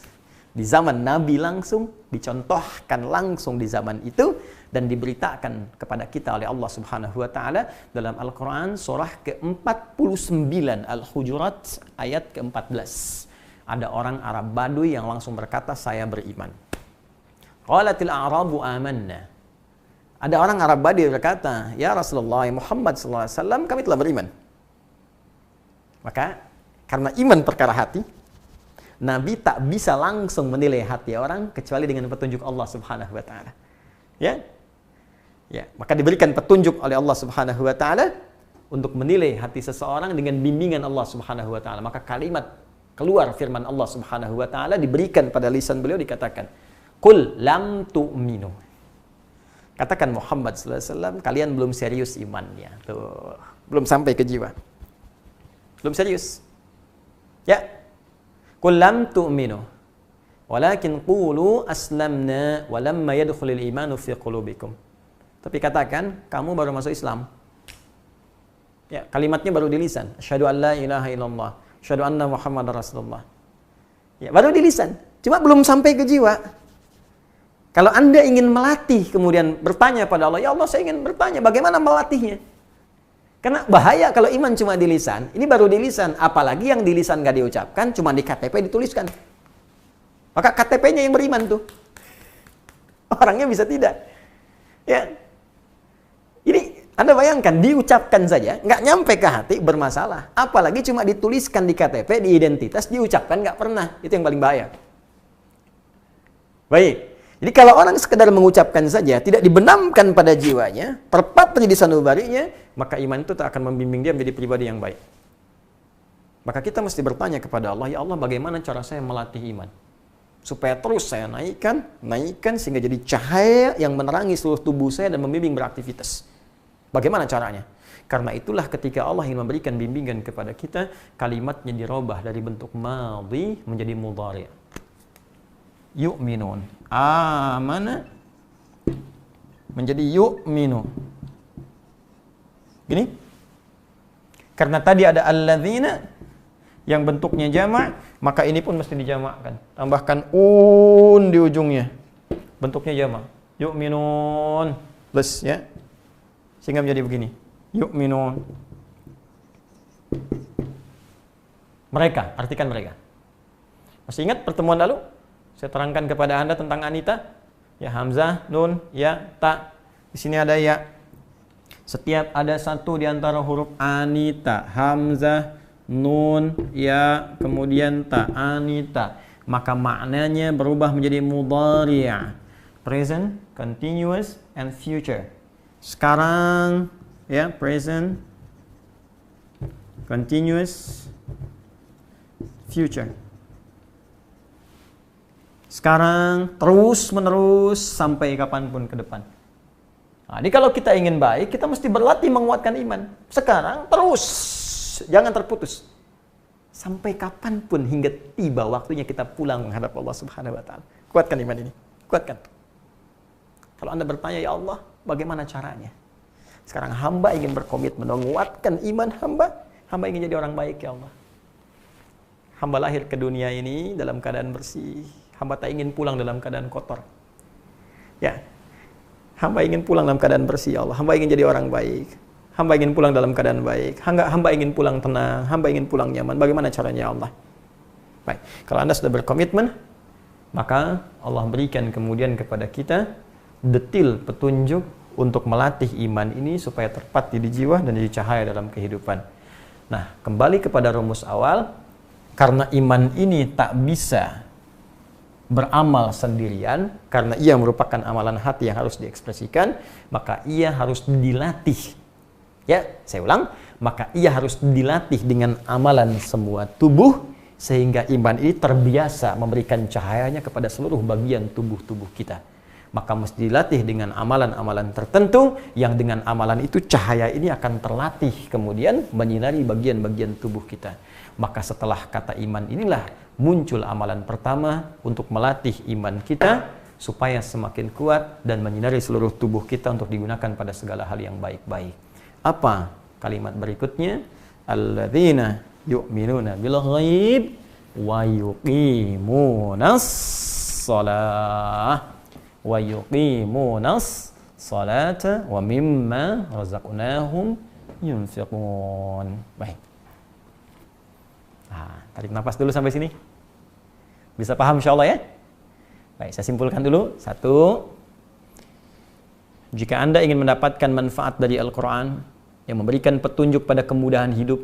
di zaman Nabi langsung, dicontohkan langsung di zaman itu, dan diberitakan kepada kita oleh Allah Subhanahu wa Ta'ala dalam Al-Quran surah ke-49 Al-Hujurat ayat ke-14. Ada orang Arab Baduy yang langsung berkata, saya beriman. Qalatil a'rabu amanna. Ada orang Arab Baduy berkata, ya Rasulullah Muhammad SAW, kami telah beriman. Maka, karena iman perkara hati, Nabi tak bisa langsung menilai hati orang kecuali dengan petunjuk Allah Subhanahu wa taala. Ya. Ya, maka diberikan petunjuk oleh Allah Subhanahu wa taala untuk menilai hati seseorang dengan bimbingan Allah Subhanahu wa taala. Maka kalimat keluar firman Allah Subhanahu wa taala diberikan pada lisan beliau, dikatakan, "Qul lam tu'minu." Katakan Muhammad sallallahu alaihi wasallam, kalian belum serius imannya. Tuh, belum sampai ke jiwa. Belum serius. Ya. Qul lam tu'minu. Walakin qulu aslamna wa lamma yadkhulul imanu fi qulubikum. Tapi katakan, kamu baru masuk Islam. Ya, kalimatnya baru di lisan. Asyhadu an la ilaha illallah, asyhadu anna Muhammadar Rasulullah. Ya, baru di lisan. Cuma belum sampai ke jiwa. Kalau Anda ingin melatih, kemudian bertanya pada Allah, ya Allah saya ingin bertanya, bagaimana melatihnya? Karena bahaya kalau iman cuma di lisan. Ini baru di lisan. Apalagi yang di lisan gak diucapkan, cuma di KTP dituliskan. Maka KTP-nya yang beriman tuh. Orangnya bisa tidak. Ya. Ini Anda bayangkan, diucapkan saja, nggak nyampe ke hati, bermasalah. Apalagi cuma dituliskan di KTP, di identitas, diucapkan nggak pernah. Itu yang paling bahaya. Baik. Jadi kalau orang sekedar mengucapkan saja, tidak dibenamkan pada jiwanya, terpatri di sanubarinya, maka iman itu tak akan membimbing dia menjadi pribadi yang baik. Maka kita mesti bertanya kepada Allah, ya Allah bagaimana cara saya melatih iman? Supaya terus saya naikkan sehingga jadi cahaya yang menerangi seluruh tubuh saya dan membimbing beraktivitas. Bagaimana caranya? Karena itulah ketika Allah ingin memberikan bimbingan kepada kita, kalimatnya dirubah dari bentuk madhi menjadi mudhari'. Yu'minun. Amana menjadi yu'minu. Gini. Karena tadi ada alladzina yang bentuknya jamak, maka ini pun mesti dijamakkan. Tambahkan di ujungnya. Bentuknya jamak. Yu'minun. Plus ya. Sehingga menjadi begini. Yu'minun. Mereka, artikan mereka. Masih ingat pertemuan lalu? Saya terangkan kepada Anda tentang Anita. Ya, hamzah, nun, ya, ta. Di sini ada ya. Setiap ada satu di antara huruf Anita, hamzah, nun, ya, kemudian ta, Anita, maka maknanya berubah menjadi mudhari', present, continuous, and future. Sekarang, ya, present, continuous, future. Sekarang, terus menerus sampai kapanpun ke depan. Nah, ini kalau kita ingin baik, kita mesti berlatih menguatkan iman. Sekarang, terus, jangan terputus. Sampai kapanpun hingga tiba waktunya kita pulang menghadap Allah Subhanahu wa taala. Kuatkan iman ini. Kuatkan. Kalau Anda bertanya, ya Allah, bagaimana caranya? Sekarang hamba ingin berkomitmen menguatkan iman hamba. Hamba ingin jadi orang baik, ya Allah. Hamba lahir ke dunia ini dalam keadaan bersih. Hamba tak ingin pulang dalam keadaan kotor. Ya. Hamba ingin pulang dalam keadaan bersih, ya Allah. Hamba ingin jadi orang baik. Hamba ingin pulang dalam keadaan baik. Hamba ingin pulang tenang. Hamba ingin pulang nyaman. Bagaimana caranya, ya Allah? Baik. Kalau Anda sudah berkomitmen, maka Allah berikan kemudian kepada kita detil petunjuk untuk melatih iman ini supaya terpatri di jiwa dan jadi cahaya dalam kehidupan. Nah, kembali kepada rumus awal, karena iman ini tak bisa beramal sendirian, karena ia merupakan amalan hati yang harus diekspresikan, maka ia harus dilatih. Ya, saya ulang, maka ia harus dilatih dengan amalan semua tubuh, sehingga iman ini terbiasa memberikan cahayanya kepada seluruh bagian tubuh-tubuh kita. Maka mesti dilatih dengan amalan-amalan tertentu, yang dengan amalan itu cahaya ini akan terlatih kemudian menyinari bagian-bagian tubuh kita. Maka setelah kata iman inilah muncul amalan pertama untuk melatih iman kita supaya semakin kuat dan menyinari seluruh tubuh kita untuk digunakan pada segala hal yang baik-baik. Apa kalimat berikutnya? Alladzina yu'minuna bil ghaib wa yuqimunas shalah wa yuqimunas salata wa mimma razaqnahum yunfiqun. Baik. Tarik nafas dulu sampai sini. Bisa paham insyaallah ya? Baik, saya simpulkan dulu. 1. Jika Anda ingin mendapatkan manfaat dari Al-Quran yang memberikan petunjuk pada kemudahan hidup,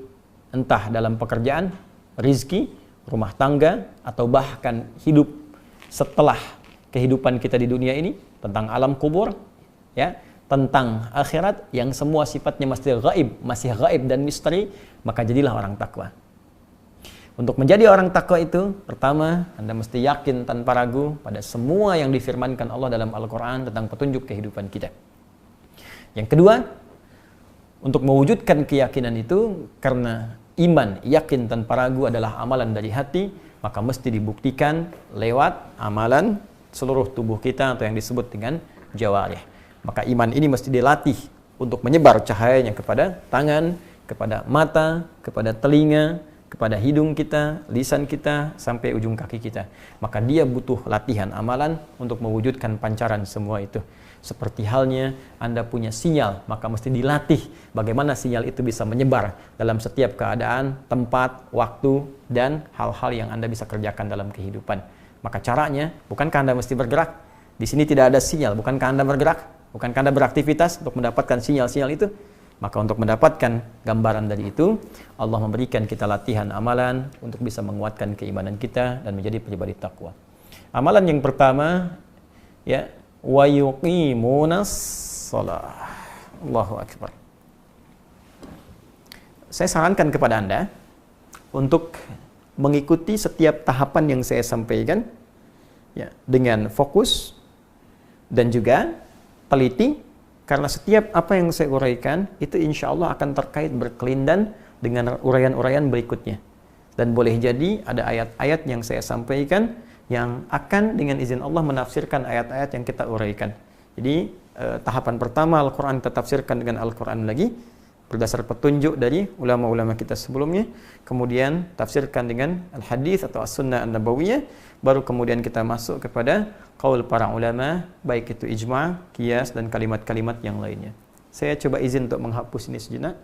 entah dalam pekerjaan, rizki, rumah tangga, atau bahkan hidup setelah kehidupan kita di dunia ini, tentang alam kubur, ya, tentang akhirat yang semua sifatnya masih gaib dan misteri, maka jadilah orang takwa. Untuk menjadi orang takwa itu, pertama, Anda mesti yakin tanpa ragu pada semua yang difirmankan Allah dalam Al-Quran tentang petunjuk kehidupan kita. Yang kedua, untuk mewujudkan keyakinan itu, karena iman, yakin tanpa ragu adalah amalan dari hati, maka mesti dibuktikan lewat amalan seluruh tubuh kita atau yang disebut dengan jawarih. Maka iman ini mesti dilatih untuk menyebar cahayanya kepada tangan, kepada mata, kepada telinga, kepada hidung kita, lisan kita, sampai ujung kaki kita. Maka dia butuh latihan amalan untuk mewujudkan pancaran semua itu. Seperti halnya Anda punya sinyal, maka mesti dilatih bagaimana sinyal itu bisa menyebar dalam setiap keadaan, tempat, waktu, dan hal-hal yang Anda bisa kerjakan dalam kehidupan. Maka caranya, bukankah Anda mesti bergerak? Di sini tidak ada sinyal, bukankah Anda bergerak? Bukankah Anda beraktivitas untuk mendapatkan sinyal-sinyal itu? Maka untuk mendapatkan gambaran dari itu, Allah memberikan kita latihan amalan untuk bisa menguatkan keimanan kita dan menjadi pribadi takwa. Amalan yang pertama, ya, wa yuqimunas shalah. Allahu akbar. Saya sarankan kepada Anda untuk mengikuti setiap tahapan yang saya sampaikan, ya, dengan fokus dan juga teliti. Karena setiap apa yang saya uraikan, itu insya Allah akan terkait berkelindan dengan uraian-uraian berikutnya. Dan boleh jadi ada ayat-ayat yang saya sampaikan yang akan dengan izin Allah menafsirkan ayat-ayat yang kita uraikan. Jadi tahapan pertama Al-Quran kita tafsirkan dengan Al-Quran lagi, berdasar petunjuk dari ulama-ulama kita sebelumnya. Kemudian tafsirkan dengan Al-Hadis atau As-Sunnah An-Nabawiyah. Baru kemudian kita masuk kepada qaul para ulama, baik itu ijma', qiyas, dan kalimat-kalimat yang lainnya. Saya coba izin untuk menghapus ini sejenak,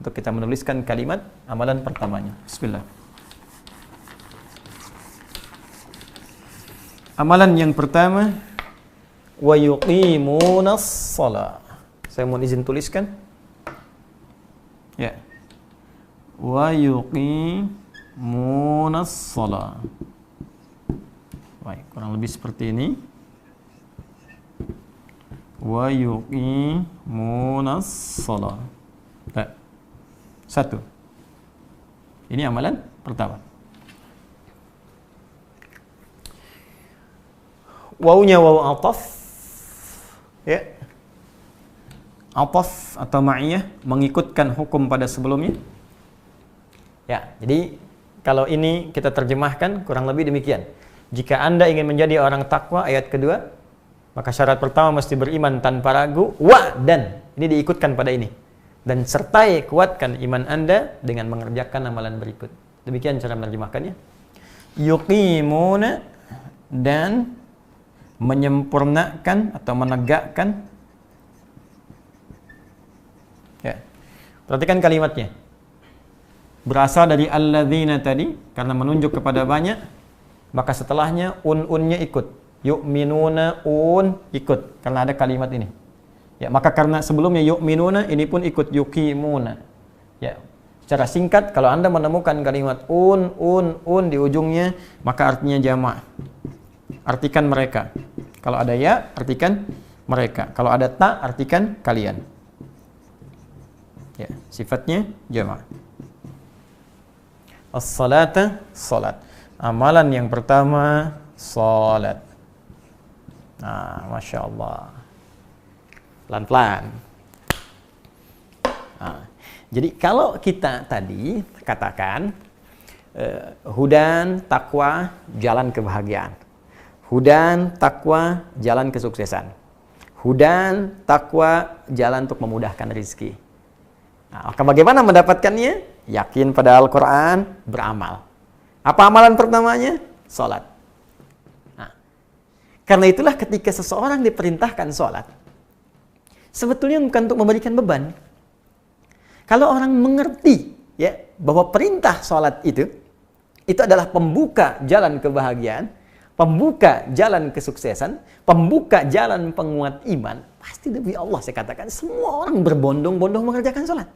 untuk kita menuliskan kalimat amalan pertamanya. Bismillah. Amalan yang pertama, wa yuqimunas shalah. Saya mohon izin tuliskan. Ya. Wa yuqimunas shalah. Baik, kurang lebih seperti ini. Wa yuqimunas shalah. Satu. Ini amalan pertama. Wawunya wawu ataf, ya. Ataf atau ma'iyah mengikutkan hukum pada sebelumnya. Ya, jadi kalau ini kita terjemahkan kurang lebih demikian. Jika Anda ingin menjadi orang takwa, ayat kedua, maka syarat pertama mesti beriman tanpa ragu, dan ini diikutkan pada ini. Dan sertai kuatkan iman Anda dengan mengerjakan amalan berikut. Demikian cara menerjemahkannya. Yuqimuna, dan menyempurnakan atau menegakkan. Ya. Perhatikan kalimatnya. Berasal dari alladzina tadi, karena menunjuk kepada banyak. Maka setelahnya unnya ikut. Yu'minuna ikut karena ada kalimat ini. Ya, maka karena sebelumnya yu'minuna, ini pun ikut yuqimuna. Ya. Secara singkat, kalau Anda menemukan kalimat di ujungnya, maka artinya jamak. Artikan mereka. Kalau ada ya, artikan mereka. Kalau ada ta, artikan kalian. Ya, sifatnya jamak. As-salata, salat. Amalan yang pertama, salat. Nah, Masya Allah. Pelan-pelan. Nah, jadi kalau kita tadi katakan hudan, takwa, jalan kebahagiaan. Hudan, takwa, jalan kesuksesan. Hudan, takwa, jalan untuk memudahkan rezeki. Nah, maka bagaimana mendapatkannya? Yakin pada Al-Quran, beramal. Apa amalan pertamanya? Salat. Nah, karena itulah ketika seseorang diperintahkan salat, sebetulnya bukan untuk memberikan beban. Kalau orang mengerti, ya, bahwa perintah salat itu adalah pembuka jalan kebahagiaan, pembuka jalan kesuksesan, pembuka jalan penguat iman, pasti demi Allah saya katakan semua orang berbondong-bondong mengerjakan salat.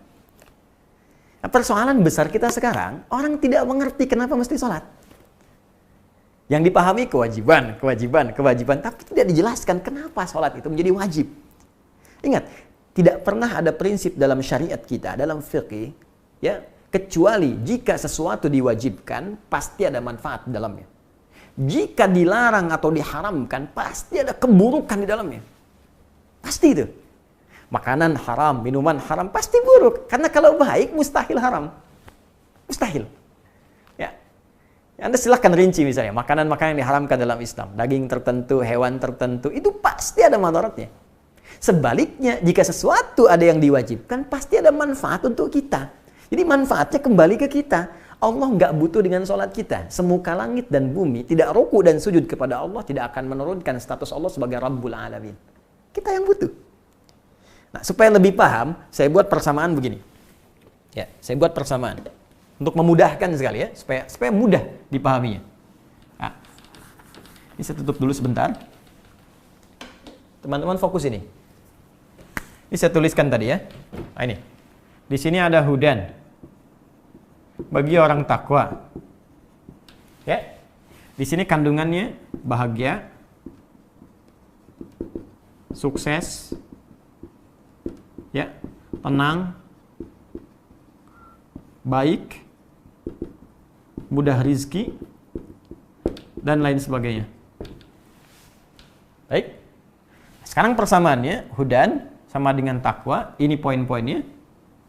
Persoalan besar kita sekarang, orang tidak mengerti kenapa mesti sholat. Yang dipahami kewajiban, tapi tidak dijelaskan kenapa sholat itu menjadi wajib. Ingat, tidak pernah ada prinsip dalam syariat kita, dalam fikih, ya, kecuali jika sesuatu diwajibkan, pasti ada manfaat di dalamnya. Jika dilarang atau diharamkan, pasti ada keburukan di dalamnya. Pasti itu. Makanan haram, minuman haram, pasti buruk. Karena kalau baik, mustahil haram. Mustahil. Ya. Anda silahkan rinci misalnya, makanan-makanan yang diharamkan dalam Islam. Daging tertentu, hewan tertentu, itu pasti ada madaratnya. Sebaliknya, jika sesuatu ada yang diwajibkan, pasti ada manfaat untuk kita. Jadi manfaatnya kembali ke kita. Allah nggak butuh dengan sholat kita. Semuka langit dan bumi, tidak ruku dan sujud kepada Allah, tidak akan menurunkan status Allah sebagai Rabbul Alamin. Kita yang butuh. Nah, supaya lebih paham, saya buat persamaan begini. Ya, saya buat persamaan. Untuk memudahkan sekali ya, supaya mudah dipahaminya. Nah, ini saya tutup dulu sebentar. Teman-teman fokus ini. Ini saya tuliskan tadi ya. Nah, ini. Di sini ada hudan. Bagi orang takwa. Ya. Di sini kandungannya bahagia, sukses, ya, tenang, baik, mudah rizki, dan lain sebagainya. Baik. Sekarang persamaannya, hudan sama dengan takwa, ini poin-poinnya,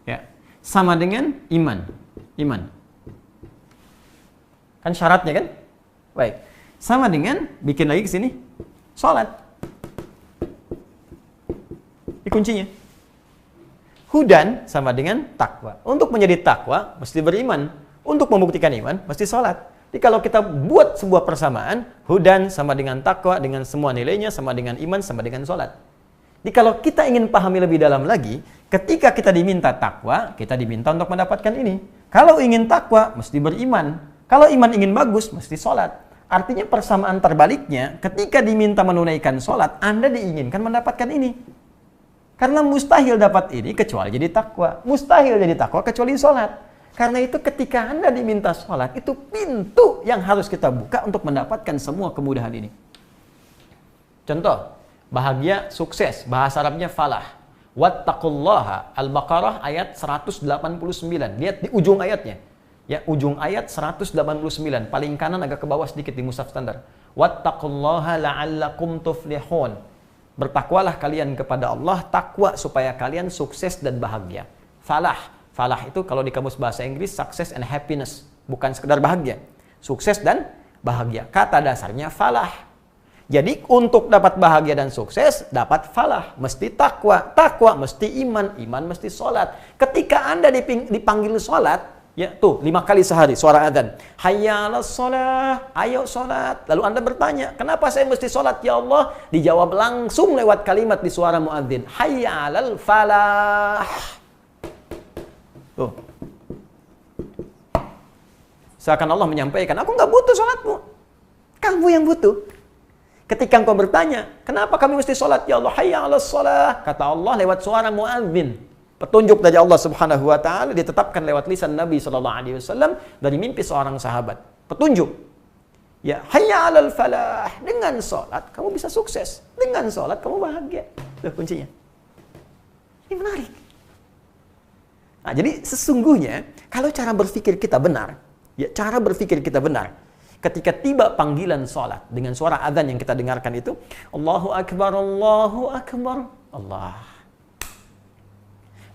ya, sama dengan iman. Iman. Kan syaratnya kan? Baik. Sama dengan, bikin lagi ke sini, sholat. Ini kuncinya. Hudan sama dengan takwa. Untuk menjadi takwa, mesti beriman. Untuk membuktikan iman, mesti sholat. Jadi kalau kita buat sebuah persamaan, hudan sama dengan takwa, dengan semua nilainya, sama dengan iman, sama dengan sholat. Jadi kalau kita ingin pahami lebih dalam lagi, ketika kita diminta takwa, kita diminta untuk mendapatkan ini. Kalau ingin takwa, mesti beriman. Kalau iman ingin bagus, mesti sholat. Artinya persamaan terbaliknya, ketika diminta menunaikan sholat, Anda diinginkan mendapatkan ini. Karena mustahil dapat ini kecuali jadi takwa. Mustahil jadi takwa kecuali sholat. Karena itu ketika Anda diminta sholat, itu pintu yang harus kita buka untuk mendapatkan semua kemudahan ini. Contoh, bahagia, sukses. Bahasa Arabnya falah. Wattaqullaha. Al-Baqarah ayat 189. Lihat di ujung ayatnya. Ya, ujung ayat 189. Paling kanan agak ke bawah sedikit di mushaf standar. Wattaqullaha la'allakum tuflihun. Bertakwalah kalian kepada Allah, takwa supaya kalian sukses dan bahagia. Falah. Falah itu kalau di kamus bahasa Inggris, success and happiness. Bukan sekedar bahagia. Sukses dan bahagia. Kata dasarnya falah. Jadi untuk dapat bahagia dan sukses, dapat falah. Mesti takwa. Takwa mesti iman. Iman mesti sholat. Ketika Anda dipanggil sholat, ya tuh 5 kali sehari suara adzan. Hayya 'alas shalah, ayo sholat. Lalu Anda bertanya, kenapa saya mesti sholat ya Allah? Dijawab langsung lewat kalimat di suara muadzin. Hayya 'alal falah. Tuh. Seakan Allah menyampaikan, aku nggak butuh sholatmu. Kamu yang butuh. Ketika engkau bertanya, kenapa kami mesti sholat ya Allah? Hayya 'alas shalah. Kata Allah lewat suara muadzin. Petunjuk dari Allah Subhanahu wa taala ditetapkan lewat lisan Nabi sallallahu alaihi wasallam dari mimpi seorang sahabat. Petunjuk. Ya, hayya 'alal falah. Dengan salat kamu bisa sukses. Dengan salat kamu bahagia. Itu kuncinya. Ini menarik. Nah, jadi sesungguhnya kalau cara berpikir kita benar, ya cara berpikir kita benar. Ketika tiba panggilan salat dengan suara adzan yang kita dengarkan itu, Allahu akbar, Allahu akbar. Allah.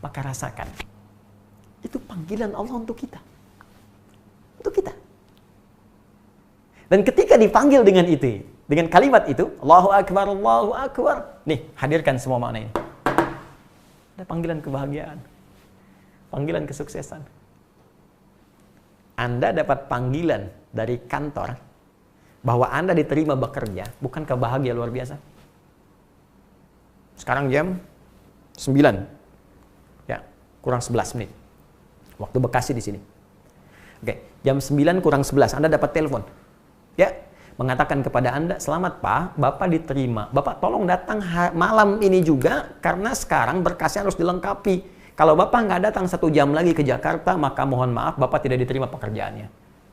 Maka rasakan, itu panggilan Allah untuk kita. Untuk kita. Dan ketika dipanggil dengan itu, dengan kalimat itu, Allahu Akbar, Allahu Akbar. Nih, hadirkan semua makna ini. Ada panggilan kebahagiaan. Panggilan kesuksesan. Anda dapat panggilan dari kantor, bahwa Anda diterima bekerja, bukankah bahagia luar biasa? Sekarang jam 9. Kurang 11 menit. Waktu Bekasi di sini. Oke, jam 9 kurang 11 Anda dapat telepon. Ya, mengatakan kepada Anda, "Selamat Pak, Bapak diterima. Bapak tolong datang malam ini juga karena sekarang berkasnya harus dilengkapi. Kalau Bapak nggak datang 1 jam lagi ke Jakarta, maka mohon maaf Bapak tidak diterima pekerjaannya."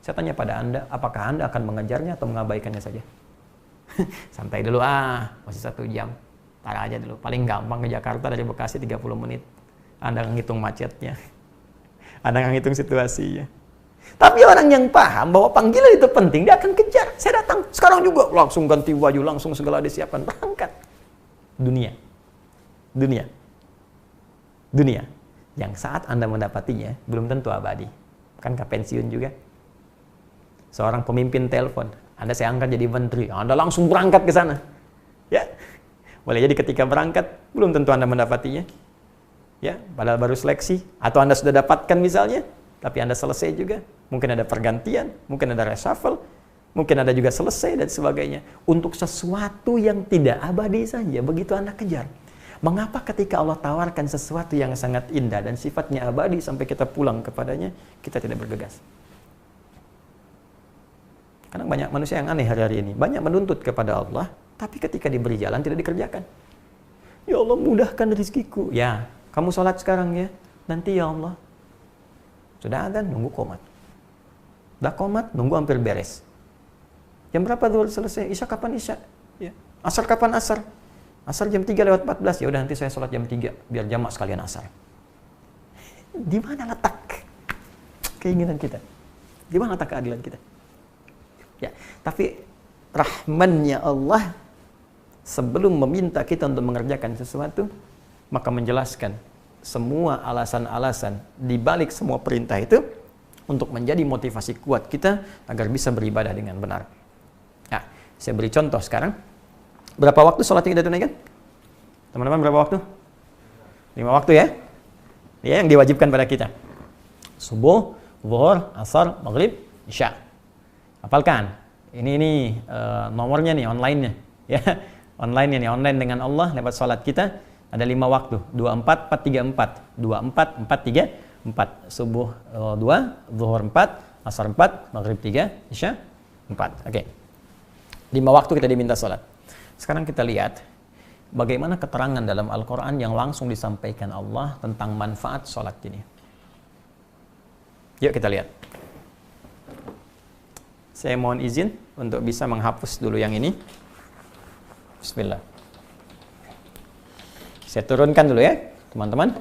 Saya tanya pada Anda, apakah Anda akan mengejarnya atau mengabaikannya saja? Santai dulu, masih 1 jam. Tar aja dulu. Paling gampang ke Jakarta dari Bekasi 30 menit. Anda ngitung macetnya. Anda ngitung situasinya. Tapi orang yang paham bahwa panggilan itu penting, dia akan kejar. Saya datang sekarang juga, langsung ganti baju, langsung segala disiapkan, berangkat. Dunia. Yang saat Anda mendapatinya, belum tentu abadi. Kan ke pensiun juga. Seorang pemimpin telepon, Anda saya angkat jadi menteri, Anda langsung berangkat ke sana. Ya, boleh jadi ketika berangkat, belum tentu Anda mendapatinya. Ya, padahal baru seleksi, atau Anda sudah dapatkan misalnya, tapi Anda selesai juga. Mungkin ada pergantian, mungkin ada reshuffle, mungkin ada juga selesai dan sebagainya. Untuk sesuatu yang tidak abadi saja, begitu Anda kejar. Mengapa ketika Allah tawarkan sesuatu yang sangat indah dan sifatnya abadi sampai kita pulang kepadanya, kita tidak bergegas? Karena banyak manusia yang aneh hari-hari ini. Banyak menuntut kepada Allah, tapi ketika diberi jalan tidak dikerjakan. Ya Allah, mudahkan rezekiku. Ya, kamu sholat sekarang ya. Nanti ya Allah. Sudah adzan, nunggu qomat. Udah qomat, nunggu hampir beres. Jam berapa zuhur selesai? Isya kapan isya? Ya. Asar kapan asar? Asar jam 3:14. Ya udah nanti saya sholat jam 3 biar jamak sekalian asar. Di mana letak keinginan kita? Di mana letak keadilan kita? Ya, tapi rahmannya Allah sebelum meminta kita untuk mengerjakan sesuatu, maka menjelaskan semua alasan-alasan di balik semua perintah itu untuk menjadi motivasi kuat kita agar bisa beribadah dengan benar. Nah, saya beri contoh sekarang. Berapa waktu sholat yang kita tunaikan? Teman-teman, berapa waktu? 5 waktu ya? Ya, yang diwajibkan pada kita. Subuh, zuhur, asar, maghrib, isya. Hafalkan. Ini nomornya nih, online-nya. Ya, online-nya nih, online dengan Allah lewat sholat kita. Ada 5 waktu. 24, 4, 3, 4. 24, 4, 3, 4. Subuh 2, zuhur 4, asar 4, maghrib 3, isya 4. Oke. 5 waktu kita diminta sholat. Sekarang kita lihat bagaimana keterangan dalam Al-Quran yang langsung disampaikan Allah tentang manfaat sholat ini. Yuk kita lihat. Saya mohon izin untuk bisa menghapus dulu yang ini. Bismillah. Saya turunkan dulu ya, teman-teman.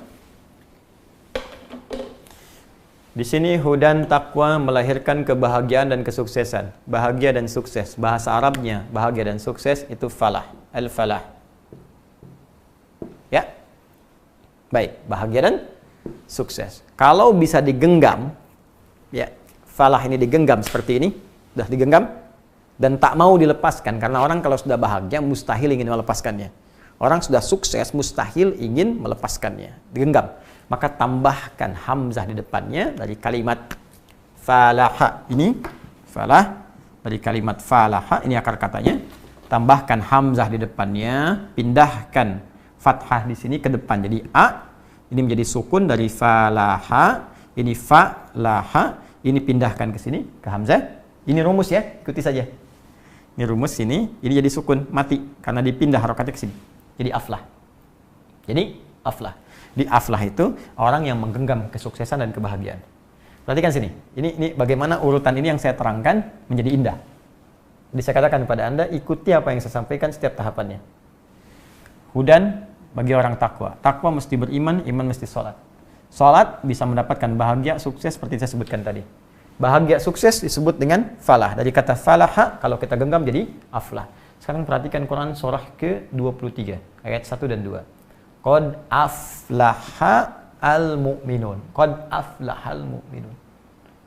Di sini hudan taqwa melahirkan kebahagiaan dan kesuksesan. Bahagia dan sukses. Bahasa Arabnya bahagia dan sukses itu falah. Al-falah. Ya. Baik, bahagia dan sukses. Kalau bisa digenggam, ya, falah ini digenggam seperti ini, sudah digenggam dan tak mau dilepaskan karena orang kalau sudah bahagia mustahil ingin melepaskannya. Orang sudah sukses mustahil ingin melepaskannya. Digenggam. Maka tambahkan hamzah di depannya dari kalimat falaha. Ini falah dari kalimat falaha, ini akar katanya. Tambahkan hamzah di depannya, pindahkan fathah di sini ke depan jadi a. Ini menjadi sukun dari falaha, ini falaha, ini pindahkan ke sini ke hamzah. Ini rumus ya, ikuti saja. Ini rumus sini, ini jadi sukun mati karena dipindah harokatnya ke sini. Jadi aflah. Jadi aflah. Di aflah itu orang yang menggenggam kesuksesan dan kebahagiaan. Perhatikan sini. Ini bagaimana urutan ini yang saya terangkan menjadi indah. Jadi saya katakan kepada Anda, ikuti apa yang saya sampaikan setiap tahapannya. Hudan bagi orang takwa. Takwa mesti beriman, iman mesti sholat. Sholat bisa mendapatkan bahagia, sukses seperti saya sebutkan tadi. Bahagia, sukses disebut dengan falah. Dari kata falaha, kalau kita genggam jadi aflah. Sekarang perhatikan Quran surah ke-23, ayat 1 dan 2. Qad aflaha al-mu'minun. Qad aflaha al-mu'minun.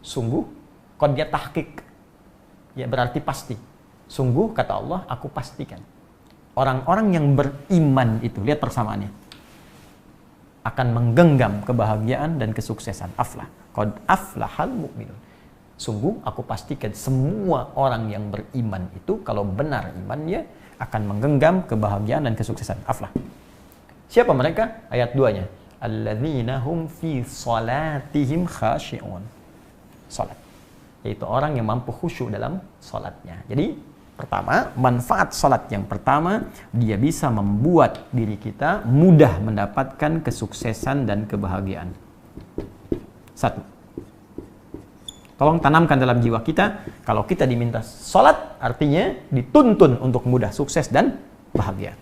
Sungguh, qadnya tahqiq. Ya berarti pasti. Sungguh, kata Allah, aku pastikan. Orang-orang yang beriman itu, lihat persamaannya, akan menggenggam kebahagiaan dan kesuksesan. Aflah. Qad aflaha al-mu'minun. Sungguh, aku pastikan semua orang yang beriman itu, kalau benar imannya, akan menggenggam kebahagiaan dan kesuksesan. Aflah. Siapa mereka? Ayat 2-nya. Alladzina hum fi salatihim khashi'un. Salat. Yaitu orang yang mampu khusyuk dalam salatnya. Jadi, pertama, manfaat salat yang pertama, dia bisa membuat diri kita mudah mendapatkan kesuksesan dan kebahagiaan. 1. Tolong tanamkan dalam jiwa kita, kalau kita diminta sholat, artinya dituntun untuk mudah, sukses, dan bahagia.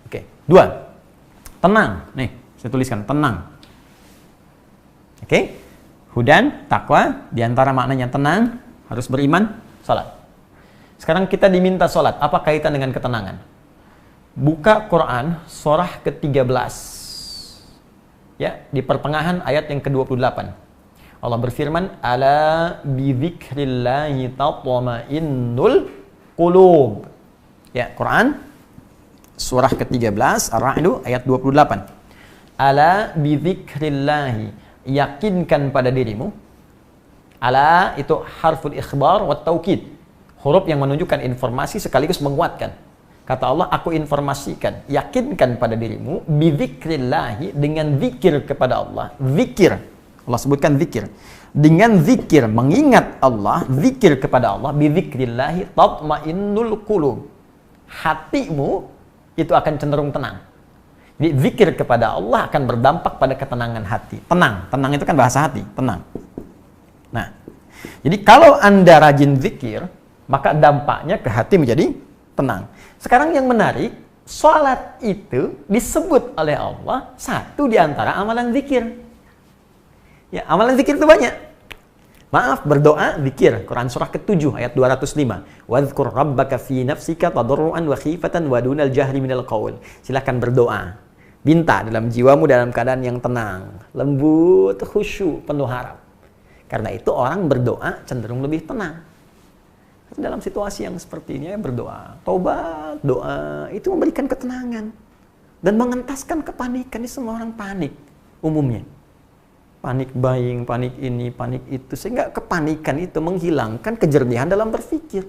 Oke. 2. Tenang. Nih, saya tuliskan, tenang. Oke. Hudan, takwa, diantara maknanya tenang, harus beriman, sholat. Sekarang kita diminta sholat, apa kaitan dengan ketenangan? Buka Quran, surah ke-13. Ya, di pertengahan ayat yang ke-28. Allah berfirman, ala bidzikrillahi tatma'innul qulub. Ya, Quran surah ke-13 Ar-Ra'd ayat 28. Ala bidzikrillahi, yakinkan pada dirimu. Ala itu harful ikhbar wa taukid. Huruf yang menunjukkan informasi sekaligus menguatkan. Kata Allah, aku informasikan, yakinkan pada dirimu bidzikrillahi, dengan zikir kepada Allah. Zikir. Allah sebutkan zikir. Dengan zikir, mengingat Allah, zikir kepada Allah, bidzikrillahi tatma'innul qulub. Hatimu itu akan cenderung tenang. Jadi zikir kepada Allah akan berdampak pada ketenangan hati. Tenang, tenang itu kan bahasa hati, tenang. Nah, jadi kalau Anda rajin zikir, maka dampaknya ke hati menjadi tenang. Sekarang yang menarik, sholat itu disebut oleh Allah satu di antara amalan zikir. Ya, amalan zikir itu banyak. Maaf, berdoa, zikir. Quran surah ke-7 ayat 205. Wadhkur rabbaka fi nafsika tadarruan wa khifatan wa dunal jahri minal qaul. Silakan berdoa. Minta dalam jiwamu dalam keadaan yang tenang, lembut, khusyuk, penuh harap. Karena itu orang berdoa cenderung lebih tenang. Dalam situasi yang seperti ini, berdoa. Taubat, doa, itu memberikan ketenangan. Dan mengentaskan kepanikan. Ini semua orang panik umumnya. Panik buying, panik ini, panik itu. Sehingga kepanikan itu menghilangkan kejernihan dalam berpikir.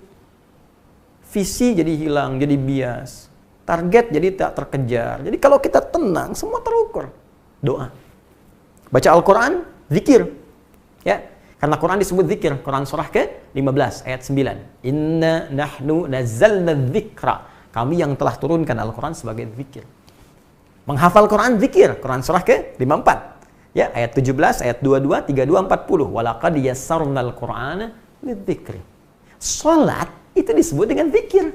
Visi jadi hilang, jadi bias. Target jadi tak terkejar. Jadi kalau kita tenang, semua terukur. Doa. Baca Al-Quran, zikir. Ya, karena Quran disebut zikir. Quran surah ke-15 ayat 9. Inna nahnu nazzalna dzikra. Kami yang telah turunkan Al-Quran sebagai zikir. Menghafal Quran, zikir. Quran surah ke-54. Ya, ayat 17, ayat 22, 32, 40. Walaqad yassarnal Qur'ana lidzikri. Salat itu disebut dengan zikir.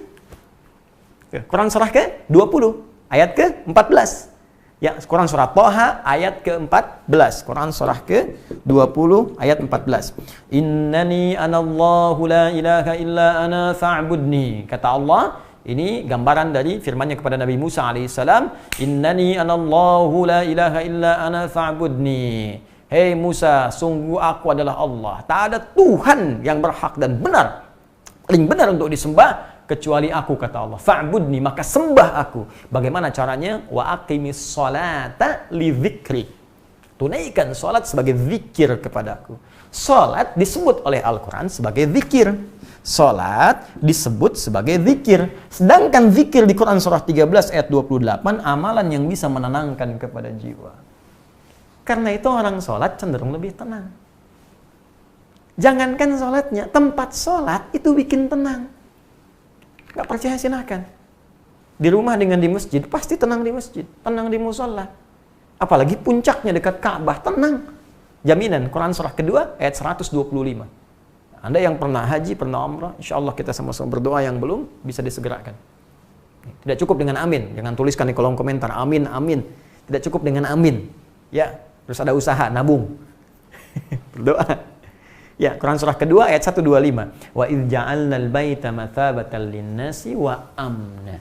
Quran surah ke-20, ayat ke-14. Ya, Quran surah Thaha ayat ke-14. Quran surah ke-20 ayat 14. Innani anallahu la ilaha illa ana fa'budni. Kata Allah, ini gambaran dari firman-Nya kepada Nabi Musa alaihissalam, Innani anallahu la ilaha illa ana fa'budni. Hei Musa, sungguh aku adalah Allah. Tak ada Tuhan yang berhak dan benar, paling benar untuk disembah kecuali aku, kata Allah. Fa'budni, maka sembah aku. Bagaimana caranya? Wa aqimis sholata li dzikri. Tunaikan salat sebagai zikir kepadaku. Salat disebut oleh Al-Quran sebagai zikir. Salat disebut sebagai zikir. Sedangkan zikir di Quran surah 13 ayat 28 amalan yang bisa menenangkan kepada jiwa. Karena itu orang salat cenderung lebih tenang. Jangankan salatnya, tempat salat itu bikin tenang. Gak percaya silahkan. Di rumah dengan di masjid, pasti tenang di masjid, tenang di musola. Apalagi puncaknya dekat Ka'bah, tenang. Jaminan, Quran surah kedua ayat 125. Anda yang pernah haji, pernah umrah, insya Allah kita sama-sama berdoa, yang belum bisa disegerakan. Tidak cukup dengan amin, jangan tuliskan di kolom komentar amin, amin. Tidak cukup dengan amin, ya, terus ada usaha, nabung. Berdoa. Ya, Quran surah kedua ayat 125. Wa idz ja'alnal baita mathabatan lin-nasi wa amna.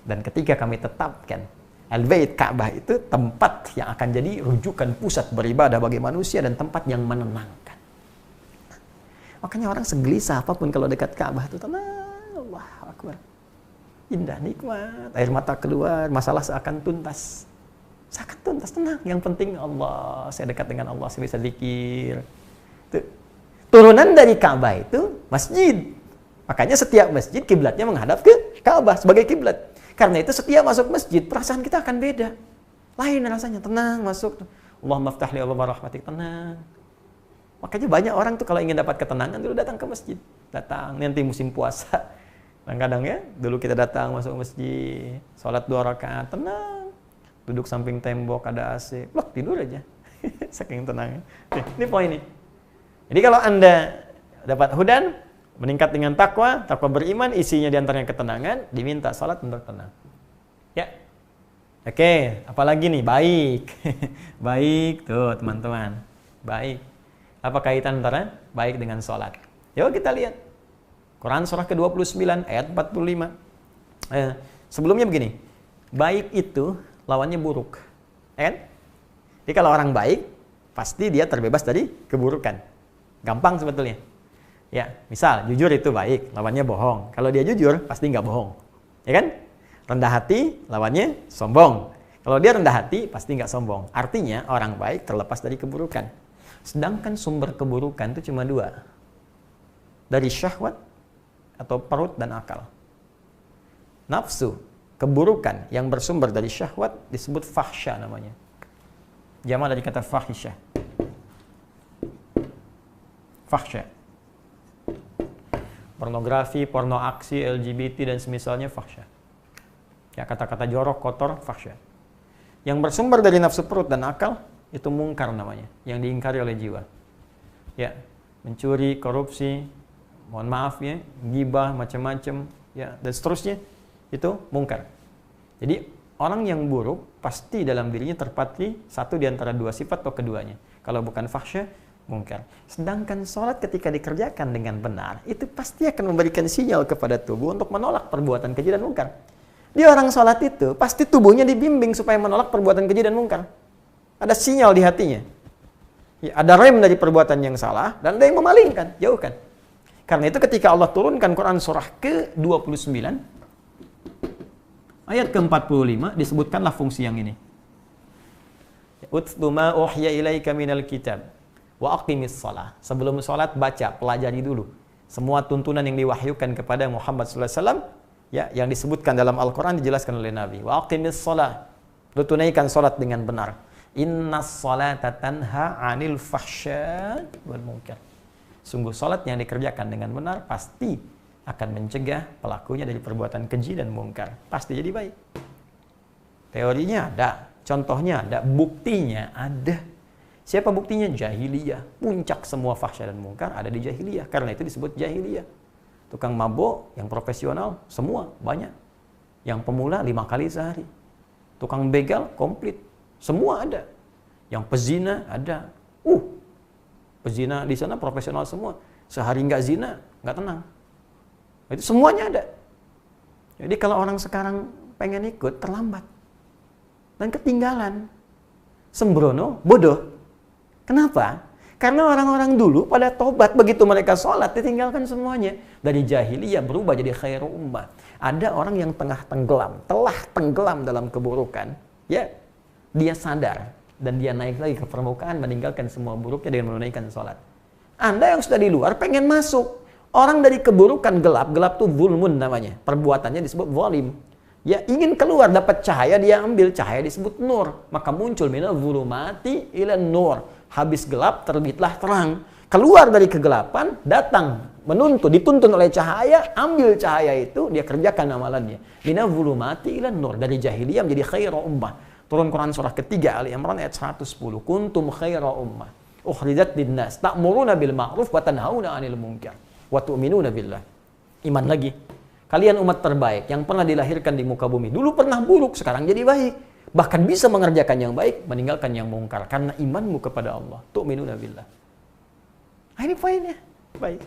Dan ketika kami tetapkan Al-Bait Ka'bah itu tempat yang akan jadi rujukan pusat beribadah bagi manusia dan tempat yang menenangkan. Makanya orang segelisah apapun kalau dekat Ka'bah itu tenang, Allahu Akbar. Indah, nikmat, air mata keluar, masalah seakan tuntas. Seakan tuntas, tenang. Yang penting Allah, saya dekat dengan Allah, saya bisa zikir. Tuh. Turunan dari Ka'bah itu masjid. Makanya setiap masjid kiblatnya menghadap ke Ka'bah sebagai kiblat. Karena itu setiap masuk masjid, perasaan kita akan beda. Lain rasanya, tenang masuk. Allahumma ftah li abwaaba rahmatik, tenang. Makanya banyak orang tuh kalau ingin dapat ketenangan dulu datang ke masjid. Datang, nanti musim puasa. Kadang-kadang ya, dulu kita datang masuk masjid, sholat 2 rakaat, tenang. Duduk samping tembok, ada AC, blok tidur aja. Saking tenangnya. Ini poin nih. Jadi kalau Anda dapat hudan, meningkat dengan takwa beriman, isinya diantaranya ketenangan, diminta salat untuk tenang. Ya. Oke, apalagi nih? Baik. Baik tuh teman-teman. Baik. Apa kaitan antara baik dengan salat? Yuk kita lihat. Quran surah ke-29 ayat 45. Sebelumnya begini. Baik itu lawannya buruk. Ya kan? Jadi kalau orang baik, pasti dia terbebas dari keburukan. Gampang sebetulnya. Ya, misal jujur itu baik, lawannya bohong. Kalau dia jujur, pasti nggak bohong. Ya kan? Rendah hati, lawannya sombong. Kalau dia rendah hati, pasti nggak sombong. Artinya orang baik terlepas dari keburukan. Sedangkan sumber keburukan itu cuma dua. Dari syahwat atau perut dan akal. Nafsu, keburukan yang bersumber dari syahwat disebut fahsya namanya. Jamak dari kata fahisyah. Fahsya. Pornografi, porno aksi, LGBT dan semisalnya fahsya. Ya, kata-kata jorok, kotor, fahsya. Yang bersumber dari nafsu perut dan akal itu mungkar namanya, yang diingkari oleh jiwa. Ya, mencuri, korupsi, mohon maaf ya, ghibah, macam-macam, ya, dan seterusnya itu mungkar. Jadi orang yang buruk pasti dalam dirinya terpatri satu di antara dua sifat atau keduanya. Kalau bukan fahsya, mungkar. Sedangkan sholat ketika dikerjakan dengan benar, itu pasti akan memberikan sinyal kepada tubuh untuk menolak perbuatan keji dan mungkar. Dia orang sholat itu, pasti tubuhnya dibimbing supaya menolak perbuatan keji dan mungkar. Ada sinyal di hatinya. Ya, ada rem dari perbuatan yang salah, dan ada yang memalingkan, jauhkan. Karena itu ketika Allah turunkan Quran surah ke-29, ayat ke-45, disebutkanlah fungsi yang ini. Utlu ma uhya ilaika minal kitab wa aqimis shalah. Sebelum salat baca, pelajari dulu semua tuntunan yang diwahyukan kepada Muhammad sallallahu alaihi wasallam, ya, yang disebutkan dalam Al-Qur'an dijelaskan oleh Nabi. Wa aqimis shalah. Lu tunaikan salat dengan benar. Innas salata tanha 'anil fahsya wal munkar. Sungguh salat yang dikerjakan dengan benar pasti akan mencegah pelakunya dari perbuatan keji dan mungkar. Pasti jadi baik. Teorinya ada, contohnya ada, buktinya ada. Siapa buktinya? Jahiliyah. Puncak semua fahsya dan mungkar ada di jahiliyah. Karena itu disebut jahiliyah. Tukang mabuk yang profesional semua banyak. Yang pemula 5 kali sehari. Tukang begal komplit. Semua ada. Yang pezina ada. Pezina di sana profesional semua. Sehari nggak zina, nggak tenang. Itu semuanya ada. Jadi kalau orang sekarang pengen ikut, terlambat. Dan ketinggalan. Sembrono, bodoh. Kenapa? Karena orang-orang dulu pada tobat, begitu mereka sholat, ditinggalkan semuanya. Dari jahiliyah berubah jadi khairu ummah. Ada orang yang telah tenggelam dalam keburukan. Ya, dia sadar. Dan dia naik lagi ke permukaan, meninggalkan semua buruknya dengan menunaikan sholat. Anda yang sudah di luar, pengen masuk. Orang dari keburukan gelap tuh zulmun namanya. Perbuatannya disebut zalim. Ya, ingin keluar dapat cahaya, dia ambil cahaya disebut nur. Maka muncul minal zulumati ila nur. Habis gelap terbitlah terang. Keluar dari kegelapan, datang menuntut, dituntun oleh cahaya, ambil cahaya itu, dia kerjakan amalannya. Minal zulumati ila nur. Dari jahiliyah menjadi khairu ummah. Turun Quran surah ketiga Ali Imran ayat 110. Kuntum khairu ummah ukhrijat linnas ta'muruna bil ma'ruf wa tanhauna 'anil munkar wa tu'minuna billah. Iman lagi. Kalian umat terbaik yang pernah dilahirkan di muka bumi. Dulu pernah buruk, sekarang jadi baik. Bahkan bisa mengerjakan yang baik, meninggalkan yang mungkar karena imanmu kepada Allah. Tu'minuna billah. Ini poinnya. Baik.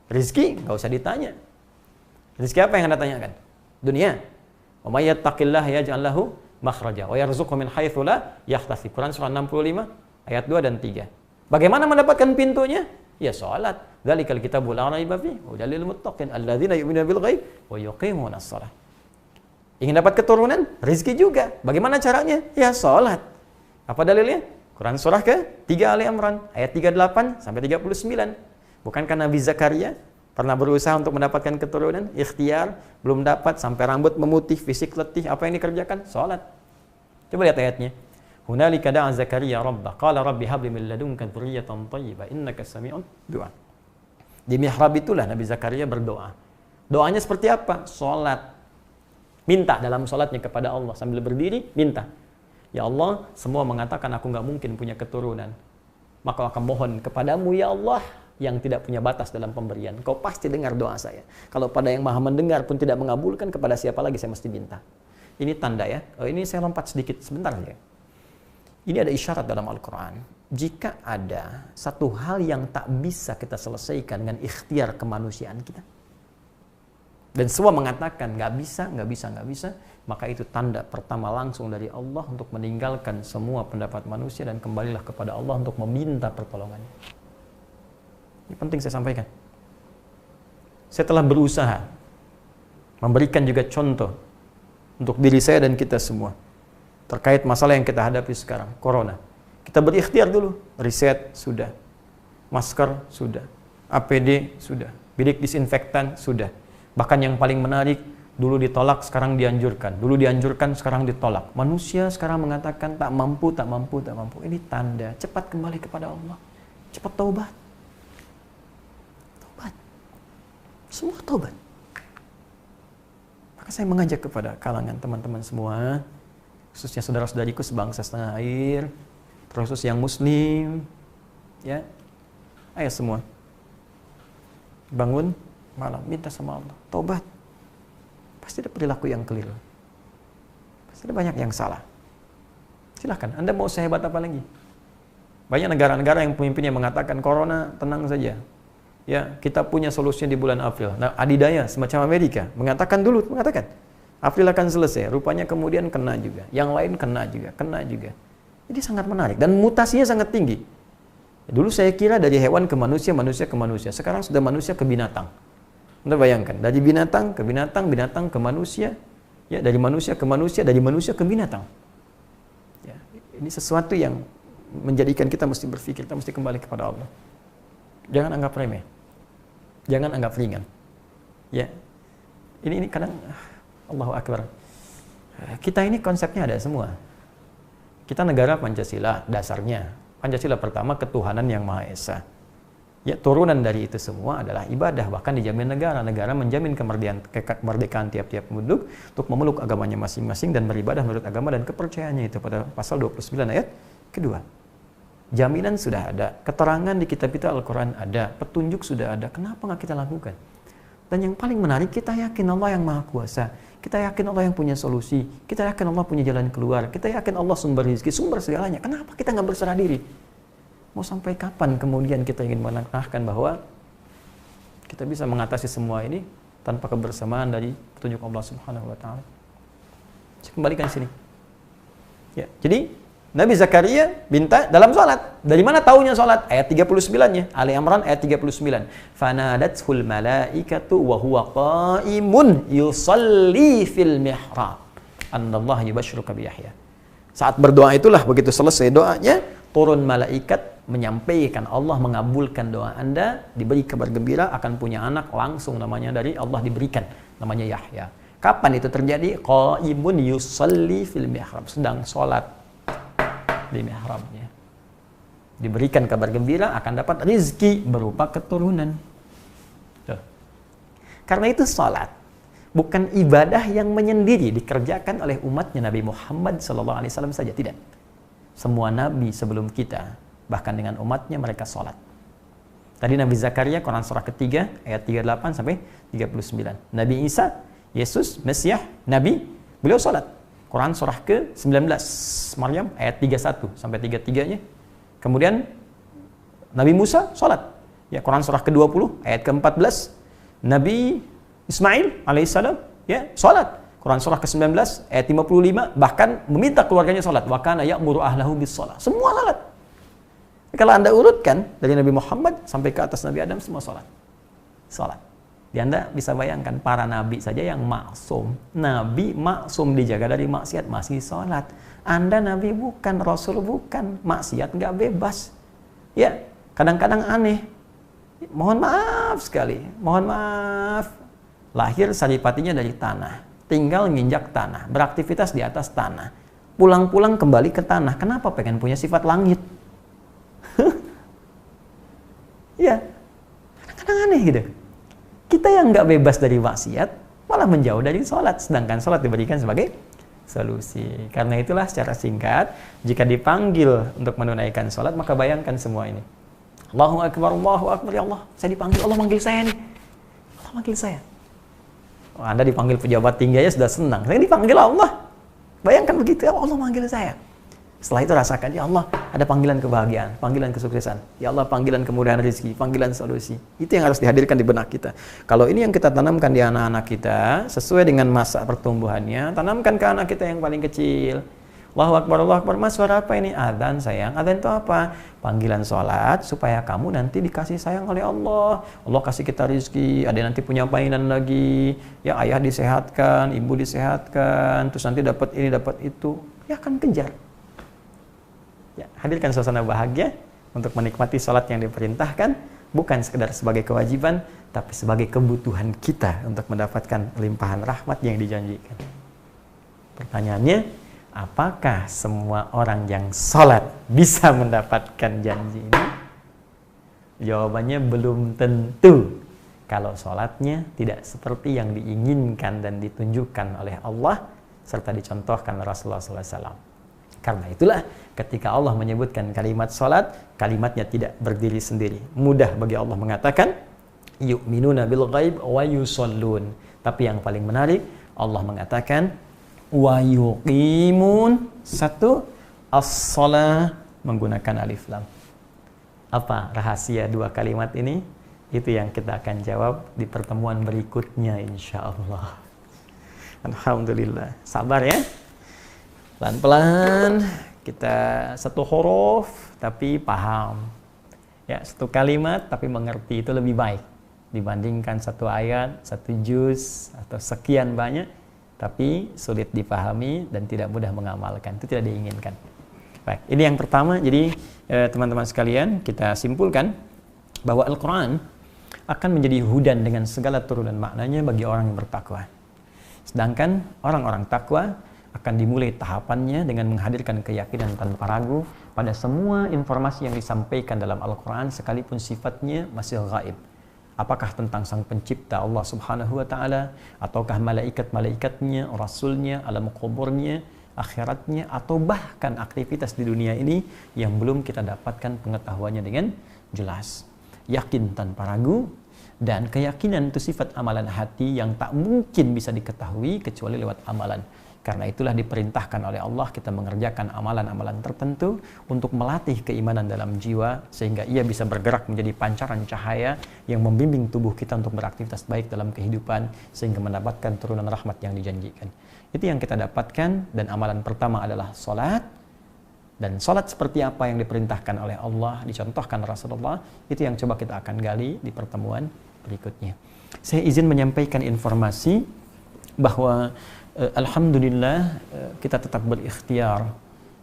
Rizki enggak usah ditanya. Rizki apa yang Anda tanyakan? Dunia. Wa may yattaqillaha yaj'al lahu makhraja wa yarzuqhu min haitsu la yahtasib. Quran surah 65 ayat 2 dan 3. Bagaimana mendapatkan pintunya? Ya salat. Dzalikal kitabul la raiba fihi hudal lil muttaqin alladzina yu'minuna bil ghaib wa yuqimunas shalah. Ingin dapat keturunan? Rezeki juga. Bagaimana caranya? Ya salat. Apa dalilnya? Quran surah ke-3 Ali Imran ayat 38 sampai 39. Bukankah Nabi Zakaria pernah berusaha untuk mendapatkan keturunan? Ikhtiar, belum dapat, sampai rambut memutih, fisik letih. Apa yang dikerjakan? Salat. Coba lihat ayatnya. Hunalika da'a Zakaria rabbah qala rabbi hab li min ladunka dzurriyyatan thayyibah innaka sami'ud du'a. Di mihrab itulah Nabi Zakaria berdoa. Doanya seperti apa? Salat. Minta dalam salatnya kepada Allah sambil berdiri, minta. Ya Allah, semua mengatakan aku nggak mungkin punya keturunan. maka akan mohon kepadamu ya Allah yang tidak punya batas dalam pemberian. Kau pasti dengar doa saya. Kalau pada yang maha mendengar pun tidak mengabulkan, kepada siapa lagi saya mesti minta? Ini tanda ya. Oh, ini saya lompat sedikit sebentar ya. Ini ada isyarat dalam Al-Quran. Jika ada satu hal yang tak bisa kita selesaikan dengan ikhtiar kemanusiaan kita, dan semua mengatakan nggak bisa, maka itu tanda pertama langsung dari Allah untuk meninggalkan semua pendapat manusia dan kembalilah kepada Allah untuk meminta pertolongannya. Ini penting saya sampaikan. Saya telah berusaha memberikan juga contoh untuk diri saya dan kita semua terkait masalah yang kita hadapi sekarang, corona. Kita berikhtiar dulu, riset sudah, masker sudah, APD sudah, bilik disinfektan sudah. Bahkan yang paling menarik, dulu ditolak, sekarang dianjurkan. Dulu dianjurkan, sekarang ditolak. Manusia sekarang mengatakan tak mampu. Ini tanda, cepat kembali kepada Allah. Cepat taubat. Taubat. Semua taubat. Maka saya mengajak kepada kalangan teman-teman semua, khususnya saudara-saudariku sebangsa setanah air, terkhusus yang muslim, ya, ayo semua bangun malam, minta sama Allah, taubat. Pasti ada perilaku yang keliru, pasti ada banyak yang salah. Silahkan, Anda mau sehebat apa lagi? Banyak negara-negara yang pemimpinnya mengatakan corona tenang saja, ya, kita punya solusinya di bulan April. Nah, adidaya semacam Amerika mengatakan April akan selesai, rupanya kemudian kena juga, yang lain kena juga. Jadi sangat menarik dan mutasinya sangat tinggi. Dulu saya kira dari hewan ke manusia, manusia ke manusia. Sekarang sudah manusia ke binatang. Anda bayangkan, dari binatang ke binatang, binatang ke manusia, ya, dari manusia ke manusia, dari manusia ke binatang. Ya, ini sesuatu yang menjadikan kita mesti berpikir, kita mesti kembali kepada Allah. Jangan anggap remeh, jangan anggap ringan. Ya, ini kadang Allahu Akbar. Kita ini konsepnya ada semua. Kita negara Pancasila dasarnya. Pancasila pertama ketuhanan yang Maha Esa. Ya, turunan dari itu semua adalah ibadah, bahkan dijamin negara. Negara menjamin kemerdekaan tiap-tiap penduduk untuk memeluk agamanya masing-masing dan beribadah menurut agama dan kepercayaannya itu pada pasal 29 ayat kedua. Jaminan sudah ada, keterangan di kitab-kitab Al-Quran ada, petunjuk sudah ada. Kenapa nggak kita lakukan? Dan yang paling menarik, kita yakin Allah yang Maha Kuasa. Kita yakin Allah yang punya solusi. Kita yakin Allah punya jalan keluar. Kita yakin Allah sumber rezeki, sumber segalanya. Kenapa kita nggak berserah diri? Mau sampai kapan kemudian kita ingin menangkahkan bahwa kita bisa mengatasi semua ini tanpa kebersamaan dari petunjuk Allah Subhanahu wa Ta'ala? Saya kembalikan sini. Ya, jadi Nabi Zakaria minta dalam sholat. Dari mana taunya sholat? Ayat 39-nya. Ali Imran ayat 39. Fanadathul malaikatu wa huwa qa'imun yusalli fil mihrab. Annallaha yubashshiruka bi Yahya. Saat berdoa itulah, begitu selesai doanya, turun malaikat menyampaikan, Allah mengabulkan doa Anda, diberi kabar gembira akan punya anak, langsung namanya dari Allah diberikan, namanya Yahya. Kapan itu terjadi? Qa'imun yusalli fil mihrab, sedang sholat di mihrabnya. Diberikan kabar gembira akan dapat rizki berupa keturunan. Tuh. Karena itu salat bukan ibadah yang menyendiri dikerjakan oleh umatnya Nabi Muhammad SAW saja, tidak. Semua nabi sebelum kita, bahkan dengan umatnya mereka salat. Tadi Nabi Zakaria, Quran surah ketiga ayat 38 sampai 39. Nabi Isa, Yesus, Mesias, Nabi, beliau salat. Quran surah ke-19, Maryam ayat 31 sampai 33-nya. Kemudian Nabi Musa salat. Ya, Quran surah ke-20 ayat ke-14. Nabi Ismail alaihissalam ya salat. Quran surah ke-19 ayat 55 bahkan meminta keluarganya salat. Wa kana ya'muru ahlahu bis-shalah. Semua salat. Kalau Anda urutkan dari Nabi Muhammad sampai ke atas Nabi Adam semua salat. Salat. Di Anda bisa bayangkan para nabi saja yang maksum. Nabi maksum dijaga dari maksiat masih sholat. Anda nabi bukan, rasul bukan, maksiat nggak bebas. Ya, kadang-kadang aneh. Mohon maaf sekali, mohon maaf. Lahir saripatinya dari tanah, tinggal nginjak tanah, beraktivitas di atas tanah. Pulang-pulang kembali ke tanah. Kenapa pengen punya sifat langit? Ya, kadang-kadang aneh gitu. Kita yang nggak bebas dari maksiat malah menjauh dari sholat, sedangkan sholat diberikan sebagai solusi. Karena itulah secara singkat, jika dipanggil untuk menunaikan sholat, maka bayangkan semua ini. Allahu Akbar, ya Allah, saya dipanggil, Allah manggil saya nih. Allah manggil saya. Oh, Anda dipanggil pejabat tinggi aja sudah senang. Saya dipanggil Allah. Bayangkan begitu, ya Allah manggil saya. Setelah itu rasakan, ya Allah, ada panggilan kebahagiaan, panggilan kesuksesan. Ya Allah, panggilan kemudahan rezeki, panggilan solusi. Itu yang harus dihadirkan di benak kita. Kalau ini yang kita tanamkan di anak-anak kita, sesuai dengan masa pertumbuhannya, tanamkan ke anak kita yang paling kecil. Allahu Akbar, Mas, suara apa ini? Adzan, sayang. Adzan itu apa? Panggilan sholat, supaya kamu nanti dikasih sayang oleh Allah. Allah kasih kita rezeki, ada nanti punya mainan lagi. Ya, ayah disehatkan, ibu disehatkan, terus nanti dapat ini, dapat itu. Ya, akan kejar. Ya, hadirkan suasana bahagia untuk menikmati sholat yang diperintahkan, bukan sekedar sebagai kewajiban, tapi sebagai kebutuhan kita untuk mendapatkan limpahan rahmat yang dijanjikan. Pertanyaannya, apakah semua orang yang sholat bisa mendapatkan janji ini? Jawabannya belum tentu. Kalau sholatnya tidak seperti yang diinginkan dan ditunjukkan oleh Allah, serta dicontohkan Rasulullah SAW. Karena itulah ketika Allah menyebutkan kalimat salat, kalimatnya tidak berdiri sendiri. Mudah bagi Allah mengatakan yu'minuna bil ghaib wa yusallun. Tapi yang paling menarik, Allah mengatakan wa yuqimun, satu, as-shalah, menggunakan alif lam. Apa rahasia dua kalimat ini? Itu yang kita akan jawab di pertemuan berikutnya insyaallah. Alhamdulillah. Sabar ya. Pelan-pelan kita satu huruf tapi paham. Ya, satu kalimat tapi mengerti itu lebih baik dibandingkan satu ayat, satu juz atau sekian banyak tapi sulit dipahami dan tidak mudah mengamalkan. Itu tidak diinginkan. Baik, ini yang pertama. Jadi teman-teman sekalian, kita simpulkan bahwa Al-Qur'an akan menjadi hudan dengan segala turunan maknanya bagi orang yang bertakwa. Sedangkan orang-orang takwa akan dimulai tahapannya dengan menghadirkan keyakinan tanpa ragu pada semua informasi yang disampaikan dalam Al-Quran sekalipun sifatnya masih gaib. Apakah tentang sang pencipta Allah Subhanahu wa Ta'ala, ataukah malaikat-malaikatnya, rasulnya, alam kuburnya, akhiratnya, atau bahkan aktivitas di dunia ini yang belum kita dapatkan pengetahuannya dengan jelas. Yakin tanpa ragu, dan keyakinan itu sifat amalan hati yang tak mungkin bisa diketahui kecuali lewat amalan. Karena itulah diperintahkan oleh Allah kita mengerjakan amalan-amalan tertentu untuk melatih keimanan dalam jiwa sehingga ia bisa bergerak menjadi pancaran cahaya yang membimbing tubuh kita untuk beraktivitas baik dalam kehidupan sehingga mendapatkan turunan rahmat yang dijanjikan. Itu yang kita dapatkan, dan amalan pertama adalah salat. Dan salat seperti apa yang diperintahkan oleh Allah, dicontohkan Rasulullah, itu yang coba kita akan gali di pertemuan berikutnya. Saya izin menyampaikan informasi bahwa alhamdulillah kita tetap berikhtiar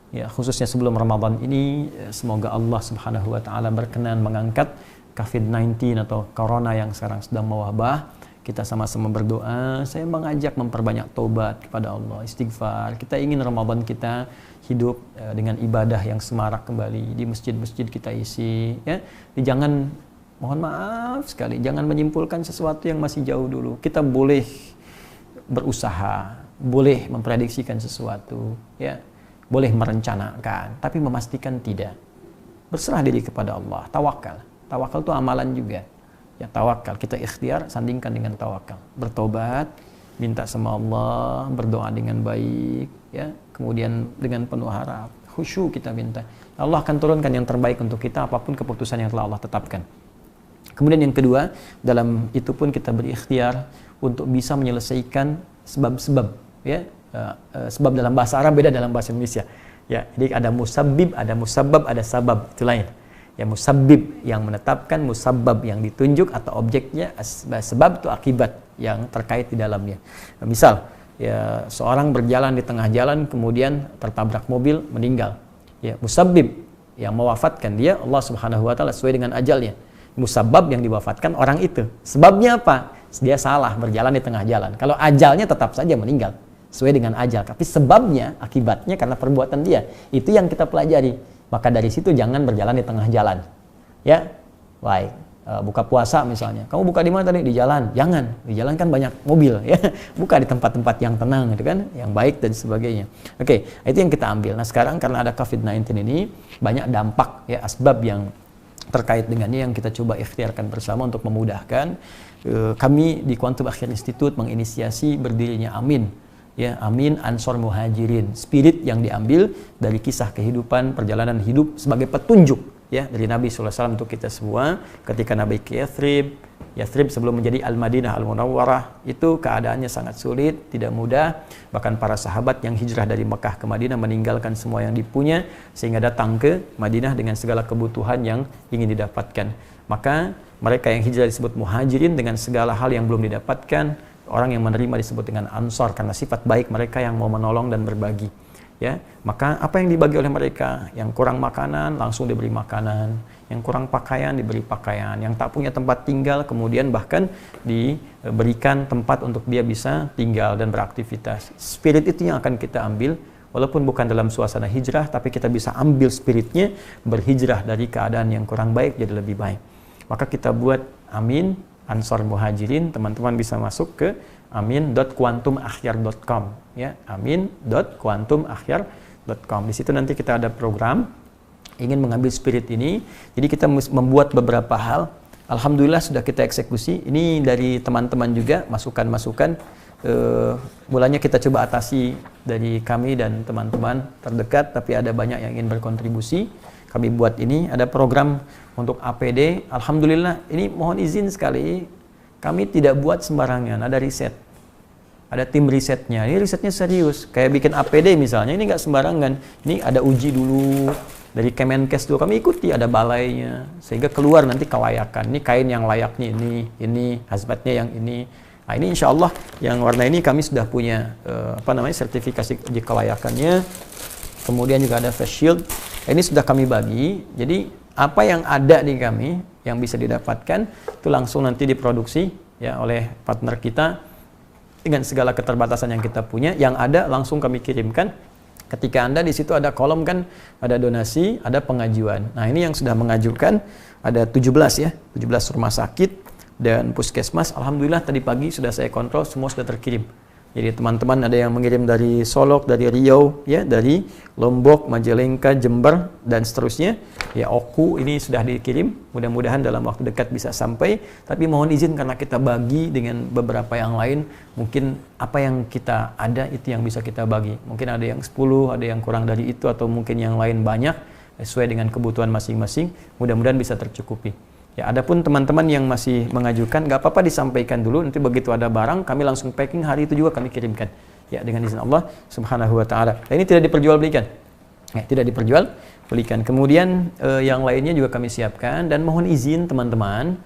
ya, khususnya sebelum Ramadan ini. Semoga Allah Subhanahu wa Ta'ala berkenan mengangkat COVID-19 atau Corona yang sekarang sedang mewabah. Kita sama-sama berdoa. Saya mengajak memperbanyak taubat kepada Allah, istighfar. Kita ingin Ramadan kita hidup dengan ibadah yang semarak kembali, di masjid-masjid kita isi ya. Jangan, mohon maaf sekali, jangan menyimpulkan sesuatu yang masih jauh dulu. Kita boleh berusaha, boleh memprediksikan sesuatu, ya, boleh merencanakan, tapi memastikan tidak. Berserah diri kepada Allah, tawakal. Tawakal itu amalan juga. Ya, tawakal, kita ikhtiar, sandingkan dengan tawakal. Bertobat, minta sama Allah, berdoa dengan baik, ya, kemudian dengan penuh harap, khusyuk kita minta. Allah akan turunkan yang terbaik untuk kita, apapun keputusan yang telah Allah tetapkan. Kemudian yang kedua, dalam itu pun kita berikhtiar untuk bisa menyelesaikan sebab-sebab, ya. Sebab dalam bahasa Arab beda dalam bahasa Indonesia. Ya, jadi ada musabbib, ada musabbab, ada sabab, itu lain. Ya, musabbib yang menetapkan, musabbab yang ditunjuk atau objeknya, sebab itu akibat yang terkait di dalamnya. Misal, ya, seorang berjalan di tengah jalan kemudian tertabrak mobil meninggal. Ya, musabbib yang mewafatkan dia Allah Subhanahu wa Ta'ala sesuai dengan ajalnya. Musabbab yang diwafatkan orang itu. Sebabnya apa? Dia salah berjalan di tengah jalan. Kalau ajalnya tetap saja meninggal sesuai dengan ajal, tapi sebabnya, akibatnya karena perbuatan dia. Itu yang kita pelajari. Maka dari situ jangan berjalan di tengah jalan. Ya, baik. buka puasa misalnya. Kamu buka di mana tadi? Di jalan. Jangan. Di jalan kan banyak mobil ya. Buka di tempat-tempat yang tenang gitu kan, yang baik dan sebagainya. Oke, itu yang kita ambil. Nah, sekarang karena ada COVID-19 ini banyak dampak ya, asbab yang terkait dengannya yang kita coba ikhtiarkan bersama untuk memudahkan. Kami di Quantum Akhyar Institute menginisiasi berdirinya Amin. Ya, Amin Ansor Muhajirin. Spirit yang diambil dari kisah kehidupan, perjalanan hidup sebagai petunjuk ya dari Nabi SAW untuk kita semua. Ketika Nabi ke Yathrib sebelum menjadi Al-Madinah Al-Munawwarah, itu keadaannya sangat sulit, tidak mudah. Bahkan para sahabat yang hijrah dari Mekah ke Madinah meninggalkan semua yang dipunya sehingga datang ke Madinah dengan segala kebutuhan yang ingin didapatkan. Maka mereka yang hijrah disebut muhajirin dengan segala hal yang belum didapatkan. Orang yang menerima disebut dengan ansor karena sifat baik mereka yang mau menolong dan berbagi. Ya, maka apa yang dibagi oleh mereka? Yang kurang makanan langsung diberi makanan, yang kurang pakaian diberi pakaian, yang tak punya tempat tinggal kemudian bahkan diberikan tempat untuk dia bisa tinggal dan beraktivitas. Spirit itu yang akan kita ambil, walaupun bukan dalam suasana hijrah, tapi kita bisa ambil spiritnya, berhijrah dari keadaan yang kurang baik jadi lebih baik. Maka kita buat Amin Ansor Muhajirin, teman-teman bisa masuk ke amin.quantumakhyar.com ya, amin.quantumakhyar.com. Di situ nanti kita ada program ingin mengambil spirit ini. Jadi kita membuat beberapa hal. Alhamdulillah sudah kita eksekusi. Ini dari teman-teman juga masukan-masukan. Mulanya kita coba atasi dari kami dan teman-teman terdekat, tapi ada banyak yang ingin berkontribusi. Kami buat ini ada program untuk APD. Alhamdulillah ini mohon izin sekali, kami tidak buat sembarangan, ada riset. Ada tim risetnya, ini risetnya serius. Kayak bikin APD misalnya, ini nggak sembarangan. Ini ada uji dulu, dari Kemenkes dulu kami ikuti, ada balainya. Sehingga keluar nanti kelayakan. Ini kain yang layaknya ini, hazmatnya yang ini. Nah ini insya Allah yang warna ini kami sudah punya sertifikasi uji kelayakannya. Kemudian juga ada face shield. Ini sudah kami bagi. Jadi apa yang ada di kami yang bisa didapatkan itu langsung nanti diproduksi ya oleh partner kita dengan segala keterbatasan yang kita punya. Yang ada langsung kami kirimkan. Ketika Anda di situ ada kolom kan, ada donasi, ada pengajuan. Nah ini yang sudah mengajukan ada 17 ya, 17 rumah sakit dan puskesmas. Alhamdulillah tadi pagi sudah saya kontrol, semua sudah terkirim. Jadi teman-teman ada yang mengirim dari Solok, dari Riau, ya, dari Lombok, Majalengka, Jember, dan seterusnya. Ya, Oku ini sudah dikirim. Mudah-mudahan dalam waktu dekat bisa sampai. Tapi mohon izin karena kita bagi dengan beberapa yang lain. Mungkin apa yang kita ada itu yang bisa kita bagi. Mungkin ada yang 10, ada yang kurang dari itu, atau mungkin yang lain banyak. Sesuai dengan kebutuhan masing-masing. Mudah-mudahan bisa tercukupi. Ya, adapun teman-teman yang masih mengajukan, nggak apa-apa disampaikan dulu. Nanti begitu ada barang, kami langsung packing hari itu juga kami kirimkan. Ya, dengan izin Allah Subhanahu Wa Taala. Nah, ini tidak diperjualbelikan. Ya, tidak diperjualbelikan. Kemudian yang lainnya juga kami siapkan dan mohon izin teman-teman,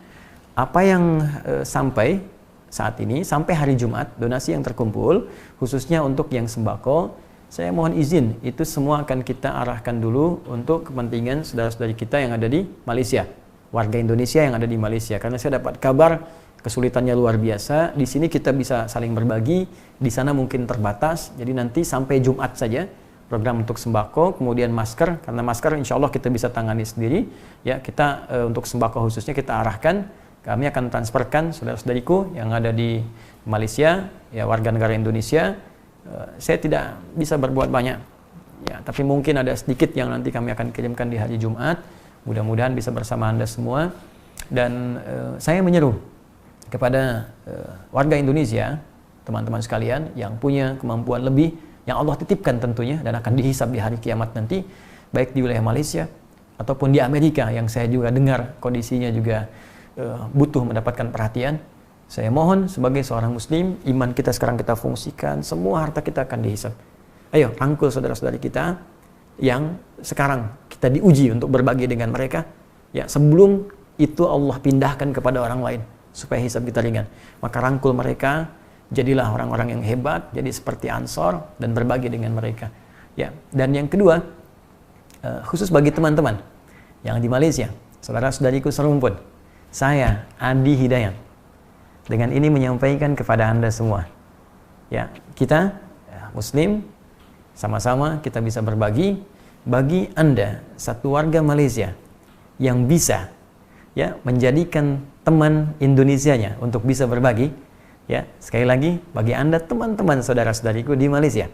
apa yang sampai saat ini sampai hari Jumat donasi yang terkumpul khususnya untuk yang sembako, saya mohon izin itu semua akan kita arahkan dulu untuk kepentingan saudara-saudari kita yang ada di Malaysia. Warga Indonesia yang ada di Malaysia, karena saya dapat kabar kesulitannya luar biasa. Di sini kita bisa saling berbagi, di sana mungkin terbatas. Jadi nanti sampai Jumat saja program untuk sembako, kemudian masker, karena masker insya Allah kita bisa tangani sendiri. Ya, kita untuk sembako khususnya kita arahkan, kami akan transferkan saudara-saudariku yang ada di Malaysia, ya warga negara Indonesia. Saya tidak bisa berbuat banyak, ya, tapi mungkin ada sedikit yang nanti kami akan kirimkan di hari Jumat. Mudah-mudahan bisa bersama Anda semua. Dan saya menyeru kepada warga Indonesia, teman-teman sekalian yang punya kemampuan lebih, yang Allah titipkan tentunya dan akan dihisab di hari kiamat nanti, baik di wilayah Malaysia ataupun di Amerika yang saya juga dengar kondisinya juga butuh mendapatkan perhatian. Saya mohon sebagai seorang muslim, iman kita sekarang kita fungsikan, semua harta kita akan dihisab. Ayo rangkul saudara-saudari kita yang sekarang kita diuji untuk berbagi dengan mereka, ya, sebelum itu Allah pindahkan kepada orang lain supaya hisab kita ringan. Maka rangkul mereka, jadilah orang-orang yang hebat, jadi seperti Ansor dan berbagi dengan mereka. Ya, dan yang kedua, khusus bagi teman-teman yang di Malaysia, saudara-saudariku serumpun, saya Adi Hidayat dengan ini menyampaikan kepada Anda semua, ya, kita Muslim sama-sama kita bisa berbagi. Bagi Anda, satu warga Malaysia yang bisa ya, menjadikan teman Indonesianya untuk bisa berbagi. Ya, sekali lagi bagi Anda teman-teman saudara-saudariku di Malaysia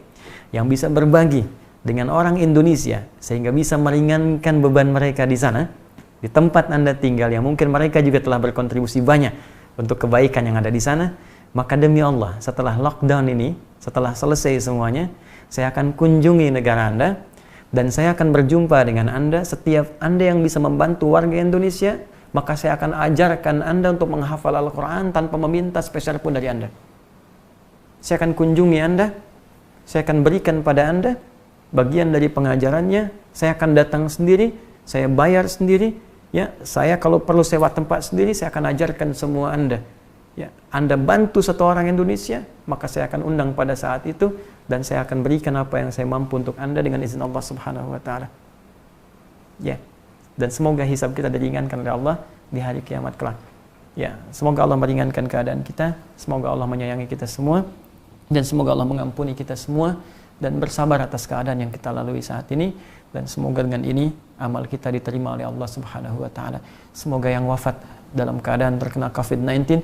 yang bisa berbagi dengan orang Indonesia sehingga bisa meringankan beban mereka di sana, di tempat Anda tinggal yang mungkin mereka juga telah berkontribusi banyak untuk kebaikan yang ada di sana, maka demi Allah setelah lockdown ini, setelah selesai semuanya, saya akan kunjungi negara Anda dan saya akan berjumpa dengan Anda. Setiap Anda yang bisa membantu warga Indonesia, maka saya akan ajarkan Anda untuk menghafal Al-Quran tanpa meminta spesial pun dari Anda. Saya akan kunjungi Anda, saya akan berikan pada Anda bagian dari pengajarannya, saya akan datang sendiri, saya bayar sendiri, ya, saya kalau perlu sewa tempat sendiri, saya akan ajarkan semua Anda. Ya, Anda bantu satu orang Indonesia, maka saya akan undang pada saat itu dan saya akan berikan apa yang saya mampu untuk Anda dengan izin Allah Subhanahu wa taala. Ya. Dan semoga hisab kita diringankan oleh Allah di hari kiamat kelak. Ya, semoga Allah meringankan keadaan kita, semoga Allah menyayangi kita semua dan semoga Allah mengampuni kita semua dan bersabar atas keadaan yang kita lalui saat ini, dan semoga dengan ini amal kita diterima oleh Allah Subhanahu wa taala. Semoga yang wafat dalam keadaan terkena COVID-19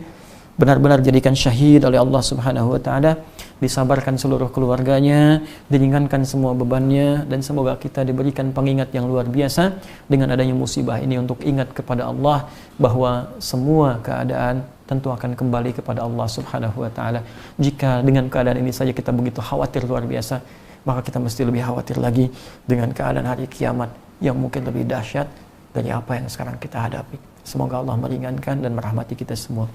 benar-benar jadikan syahid oleh Allah Subhanahu wa taala, disabarkan seluruh keluarganya, diringankan semua bebannya, dan semoga kita diberikan pengingat yang luar biasa dengan adanya musibah ini untuk ingat kepada Allah bahwa semua keadaan tentu akan kembali kepada Allah Subhanahu wa taala. Jika dengan keadaan ini saja kita begitu khawatir luar biasa, maka kita mesti lebih khawatir lagi dengan keadaan hari kiamat yang mungkin lebih dahsyat dari apa yang sekarang kita hadapi. Semoga Allah meringankan dan merahmati kita semua.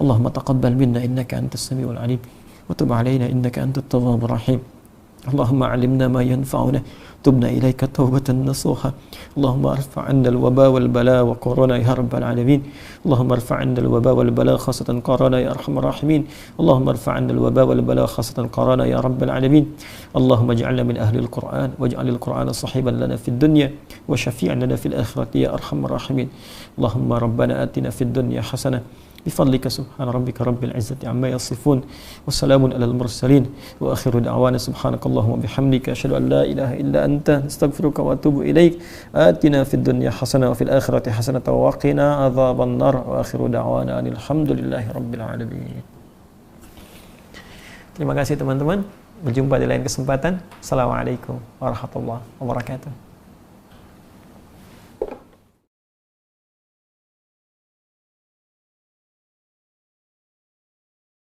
Allahumma taqabbal minna innaka antas samiul alim wa tub alaina innaka antat tawwabur rahim. Allahumma 'allimna ma yanfa'una tubna ilaika taubatan nasuha. Allahumma arfa' 'anna al-waba wal bala wa corona ya rabbal alamin. Allahumma arfa' 'anna al-waba wal bala khasatan corona ya arhamar rahimin. Allahumma arfa' 'anna al-waba wal bala khasatan corona ya rabbal alamin. Allahumma ij'alna min ahli al-Qur'an waj'al al-Qur'ana sahiban lana fid dunya wa syafi'an lana fil akhirati ya arhamar rahimin. Allahumma rabbana atina fid dunya hasanah بفضلك سبحان ربك رب العزة عما يصفون وسلام على المرسلين وآخر دعوانا سبحانك اللهم وبحمدك أشهد أن لا إله إلا أنت نستغفرك وأتوب إليك آتنا في الدنيا حسنة وفي الآخرة حسنة وقنا عذاب النار وآخر دعوانا أن الحمد لله رب العالمين. Terima kasih teman-teman. Berjumpa di lain kesempatan. Assalamualaikum warahmatullahi wabarakatuh.